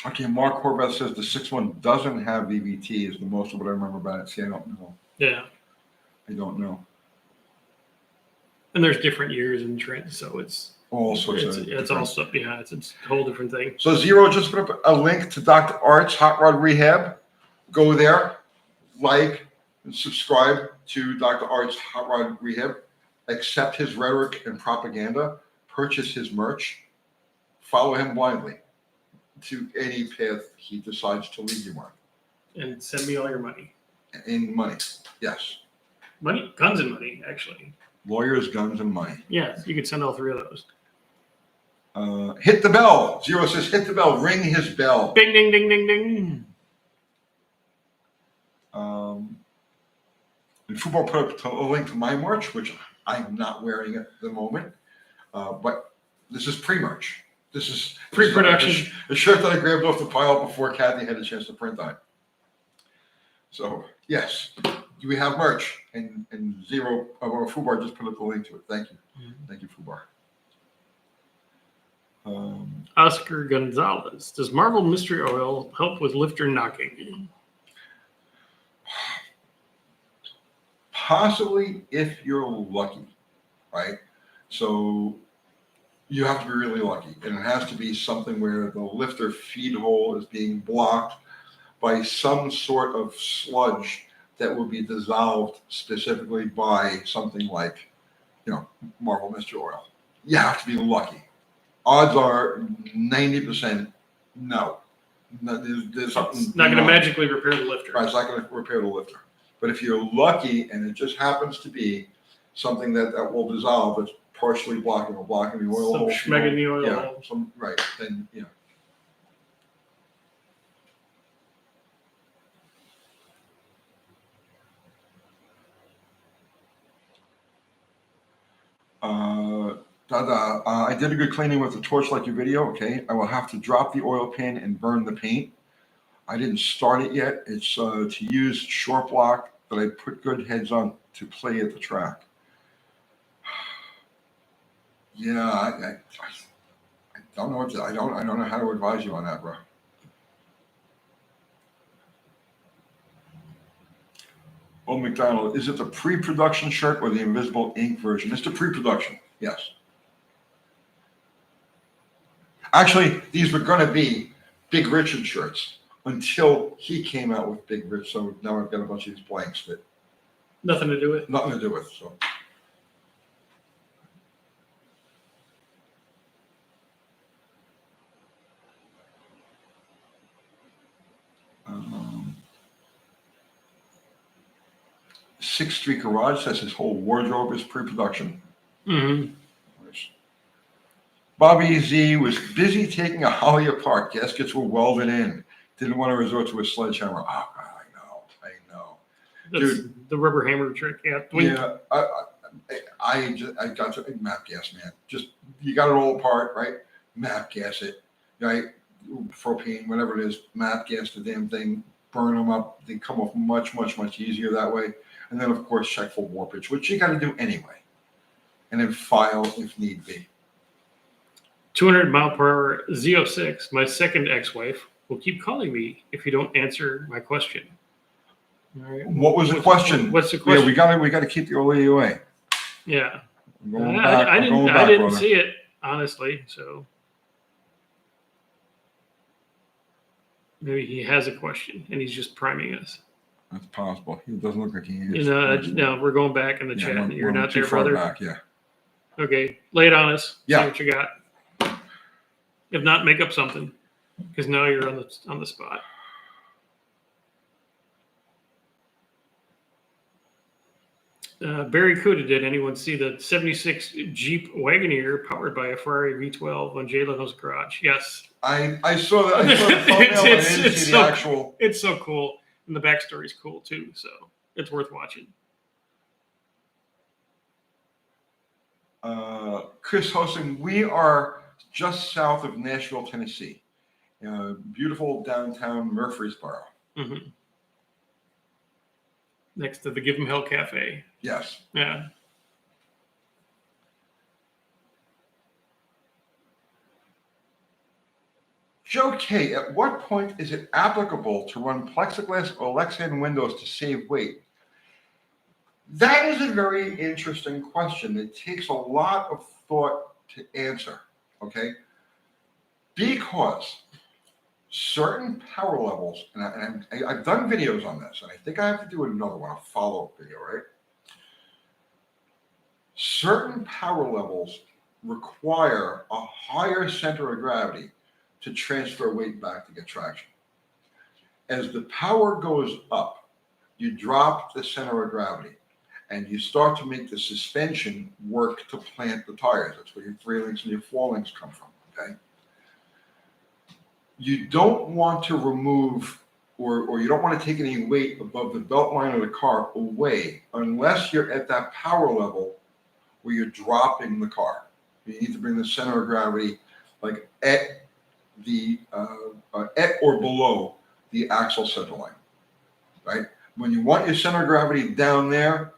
Okay, Mark Horvath says the 6.1 doesn't have VVT is the most of what I remember about it. See, I don't know. Yeah. I don't know. And there's different years in Trent, so it's All sorts of. it's all stuff behind. It's a whole different thing. So Zero just put up a link to Dr. Art's Hot Rod Rehab. Go there, like, and subscribe to Dr. Art's Hot Rod Rehab. Accept his rhetoric and propaganda. Purchase his merch. Follow him blindly to any path he decides to lead you on. And send me all your money. In money, yes. Money, guns and money, actually. Lawyers, guns, and money. Yeah, you could send all three of those. Hit the bell. Zero says, hit the bell. Ring his bell. Ding, ding, ding, ding, ding. And Football put up a link to my merch, which I'm not wearing at the moment. But this is pre-merch. This is Pre-production. A shirt that I grabbed off the pile before Kathy had a chance to print on. So, yes, we have merch. And Zero, Fubar just put up the link to it. Thank you. Thank you, Fubar. Oscar Gonzalez. Does Marvel Mystery Oil help with lifter knocking? Possibly if you're lucky, right? So you have to be really lucky. And it has to be something where the lifter feed hole is being blocked by some sort of sludge that will be dissolved specifically by something like, Marvel Mystery Oil. You have to be lucky. Odds are 90% no. There's something. It's not going to magically repair the lifter. Right, it's not going to repair the lifter. But if you're lucky and it just happens to be something that will dissolve, that's partially blocking the oil Some hole. schmeg in the oil Yeah, hole. right. Then, I did a good cleaning with the torch like your video. Okay. I will have to drop the oil pan and burn the paint. I didn't start it yet. It's to use short block that I put good heads on to play at the track. Yeah, I don't know I don't know how to advise you on that, bro. Old McDonald, is it the pre-production shirt or the invisible ink version? It's the pre-production, yes. Actually, these were going to be Big Richard shirts until he came out with Big Rich. So now I've got a bunch of these blanks that Nothing to do with. nothing to do with. So. Sixth Street Garage says his whole wardrobe is pre-production. Mm-hmm. Bobby Z was busy taking a Holly apart. Gaskets were welded in. Didn't want to resort to a sledgehammer. Oh, God, I know. That's Dude. the rubber hammer trick. Yeah. Yeah, I got to map gas, man. Just, you got it all apart, right? Map gas it, right? Propane, whatever it is, map gas the damn thing, burn them up. They come off much, much, much easier that way. And then, of course, check for warpage, which you got to do anyway. And then file if need be. 200 mile per hour Z06. My second ex-wife will keep calling me if you don't answer my question. All right. What was the question? What's the question? Yeah, we got to keep the oil away. Yeah. I'm going back. I didn't brother. see it, honestly. So maybe he has a question and he's just priming us. That's possible. He doesn't look like he is. No, we're going back in the chat. You're not too there, far brother. back, yeah. Okay, lay it on us. Yeah. See what you got. If not, make up something, because now you're on the spot. Barry Cuda, did anyone see the 76 Jeep Wagoneer powered by a Ferrari V12 on Jay Leno's garage? Yes. I saw that. I saw the thumbnail, but I didn't see the actual. It's so cool. And the backstory's cool, too. So it's worth watching. Chris Hosing, we are just south of Nashville, Tennessee. Beautiful downtown Murfreesboro. Mm-hmm. Next to the Give 'em Hell Cafe. Yes. Yeah. Joe K, at what point is it applicable to run plexiglass or Lexan windows to save weight? That is a very interesting question. It takes a lot of thought to answer, okay? Because certain power levels, and I've done videos on this, and I think I have to do another one, a follow-up video, right? Certain power levels require a higher center of gravity to transfer weight back to get traction. As the power goes up, you drop the center of gravity and you start to make the suspension work to plant the tires. That's where your 3 links and your 4 links come from, okay? You don't want to remove or you don't want to take any weight above the belt line of the car away unless you're at that power level where you're dropping the car. You need to bring the center of gravity like at or below the axle center line, right? When you want your center of gravity down there,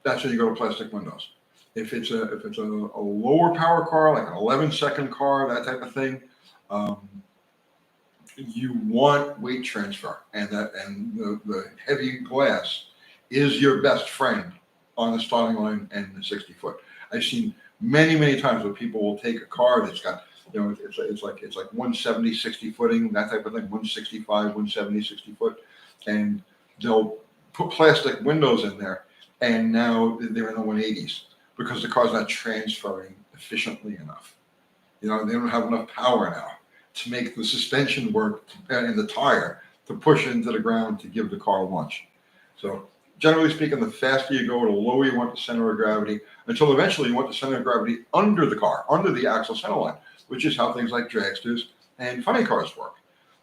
that's when you go to plastic windows. If it's a lower power car, like an 11-second car, that type of thing, you want weight transfer, and the heavy glass is your best friend on the starting line and the 60-foot. I've seen many times where people will take a car that's got, it's like 170, 60 footing, that type of thing, 165, 170, 60 foot, and they'll put plastic windows in there, and now they're in the 180s because the car's not transferring efficiently enough. They don't have enough power now to make the suspension work and the tire to push into the ground to give the car lunge. So generally speaking, the faster you go, the lower you want the center of gravity, until eventually you want the center of gravity under the car, under the axle center line, which is how things like dragsters and funny cars work,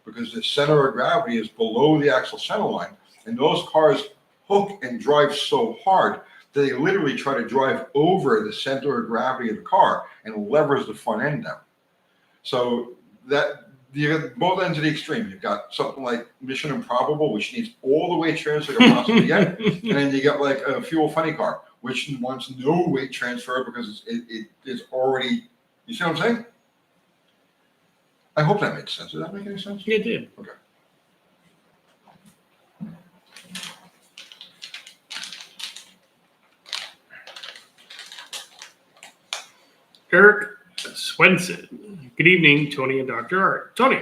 because the center of gravity is below the axle center line, and those cars hook and drive so hard that they literally try to drive over the center of gravity of the car and levers the front end down. So that you got both ends of the extreme. You've got something like Mission Improbable, which needs all the weight transfer you can possibly get, and then you got like a fuel funny car, which wants no weight transfer because it is already. You see what I'm saying? I hope that makes sense. Does that make any sense? It did. Okay. Eric Swenson. Good evening, Tony and Dr. Art. Tony,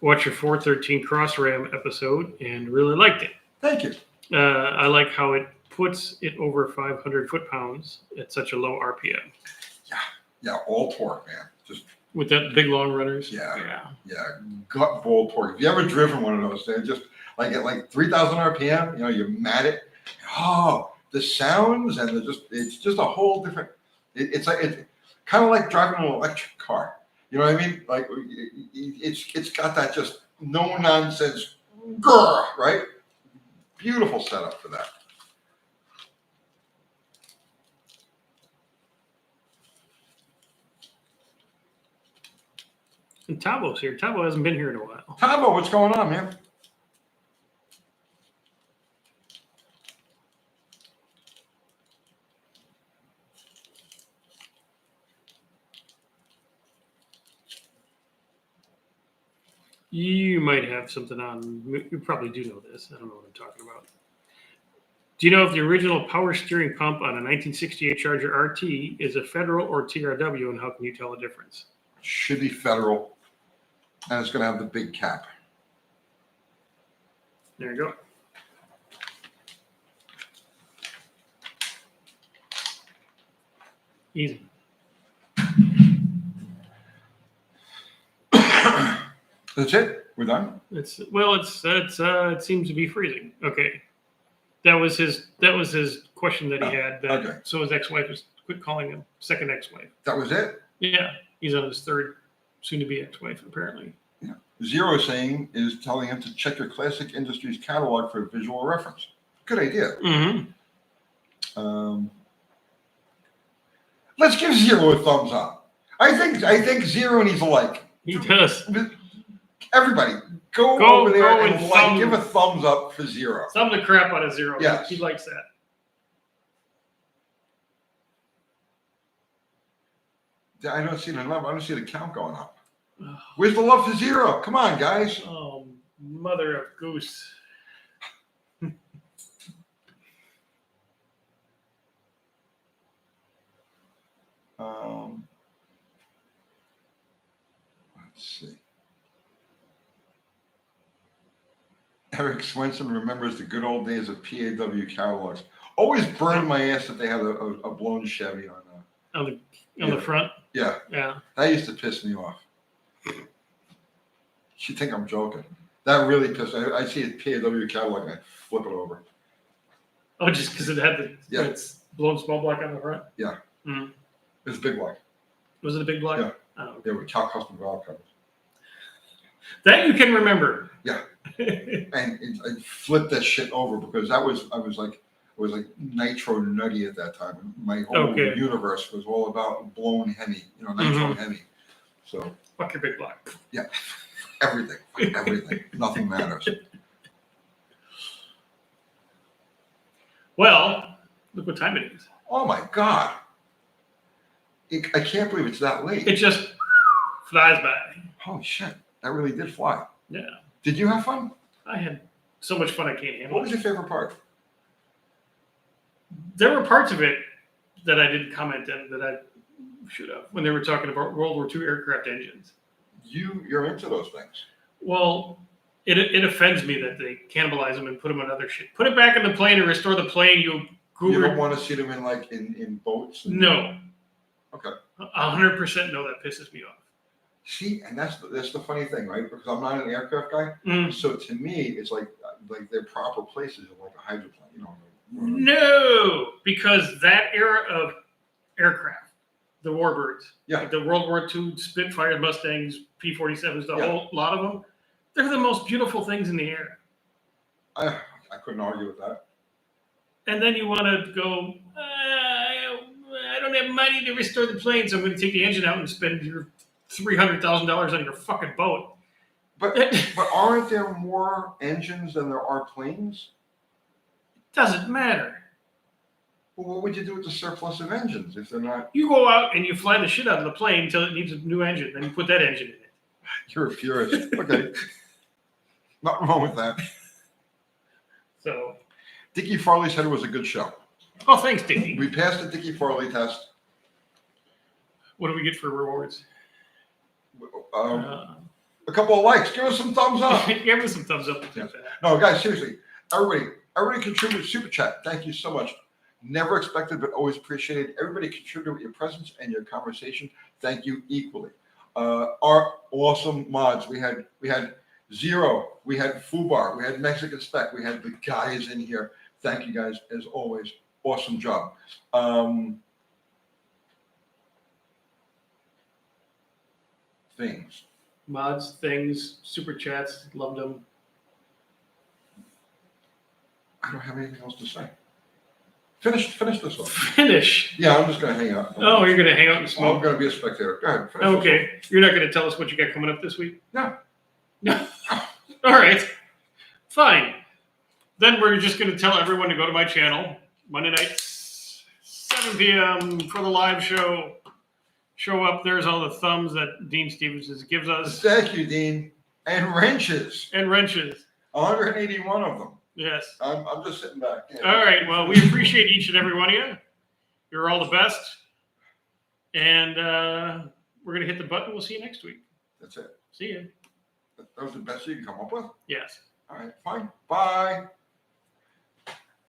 watched your 413 Cross Ram episode and really liked it. Thank you. I like how it puts it over 500 foot-pounds at such a low RPM. Yeah, all torque, man. Just with that big long runners. Yeah, gut ball torque. If you ever driven one of those, they're just like at like 3,000 RPM. You're mad at. Oh, the sounds and it's just a whole different. It's kind of like driving an electric car. You know what I mean? Like it's got that just no nonsense, grr, right? Beautiful setup for that. And Tabo's here. Tabo hasn't been here in a while. Tabo, what's going on, man? You might have something on. You probably do know this. I don't know what I'm talking about. Do you know if the original power steering pump on a 1968 Charger RT is a Federal or TRW, and how can you tell the difference? Should be Federal, and it's going to have the big cap. There you go. Easy. That's it. We're done. It seems to be freezing. Okay, that was his question that he had. Okay. So his ex-wife is quit calling him second ex-wife. That was it. Yeah, he's on his third, soon-to-be ex-wife apparently. Yeah. Zero is telling him to check your Classic Industries catalog for visual reference. Good idea. Mm-hmm. Let's give Zero a thumbs up. I think Zero needs a like. He does. Everybody, go over there and like, give a thumbs up for Zero. Thumb the crap out of Zero. Yes. He likes that. I don't see the number. I don't see the count going up. Where's the love for Zero? Come on, guys. Oh, mother of goose. Let's see. Eric Swenson remembers the good old days of PAW catalogs. Always burned my ass that they had a blown Chevy on the front. Yeah, Yeah. that used to piss me off. You think I'm joking? That really pissed. I see a PAW catalog and I flip it over. Oh, just because it had it's blown small block on the front. Yeah. Mm. It was a big block. Was it a big block? Yeah. Oh. They were custom valve covers. That you can remember. Yeah. And I flipped that shit over because I was like nitro nutty at that time. My whole universe was all about blown Hemi, nitro Hemi. So fuck your big block. Yeah. Everything. Nothing matters. Well, look what time it is. Oh my God. I can't believe it's that late. It just flies by. Holy shit. That really did fly. Yeah. Did you have fun? I had so much fun I can't handle. What was your favorite part? There were parts of it that I didn't comment on that I should have when they were talking about World War II aircraft engines. You're into those things. Well, it offends me that they cannibalize them and put them on other shit. Put it back in the plane and restore the plane. You don't want to see them in boats? No. Okay. 100% no, that pisses me off. See, and that's the funny thing, right? Because I'm not an aircraft guy, so to me, it's like their proper places are like a hydroplane, No, because that era of aircraft, the Warbirds, like the World War II Spitfire, Mustangs, P-47s, the whole lot of them, they're the most beautiful things in the air. I couldn't argue with that. And then you want to go, I don't have money to restore the plane, so I'm going to take the engine out and spend your $300,000 on your fucking boat. But aren't there more engines than there are planes? Doesn't matter. Well, what would you do with the surplus of engines if they're not? You go out and you fly the shit out of the plane until it needs a new engine. Then you put that engine in it. You're a purist. Okay. Nothing wrong with that. So. Dickie Farley said it was a good show. Oh, thanks, Dickie. We passed the Dickie Farley test. What do we get for rewards? A couple of likes. Give us some thumbs up. Give us some thumbs up. Yeah. No, guys, seriously. Everybody contributed super chat. Thank you so much. Never expected, but always appreciated. Everybody contributed with your presence and your conversation. Thank you equally. Our awesome mods. We had Zero. We had Fubar. We had Mexican Spec. We had the guys in here. Thank you guys as always. Awesome job. Things. Mods, things, super chats, loved them. I don't have anything else to say. Finish this one. Finish? Yeah, I'm just going to hang out. Oh, you're going to hang out and smoke? I'm going to be a spectator. Go ahead. Okay. You're not going to tell us what you got coming up this week? No. No. All right. Fine. Then we're just going to tell everyone to go to my channel, Monday nights, 7 p.m. for the live show. Show up. There's all the thumbs that Dean Stevens gives us. Thank you, Dean. And wrenches. 181 of them. Yes. I'm just sitting back. Yeah. All right. Well, we appreciate each and every one of you. You're all the best. And we're going to hit the button. We'll see you next week. That's it. See you. That was the best you can come up with? Yes. All right. Fine. Bye.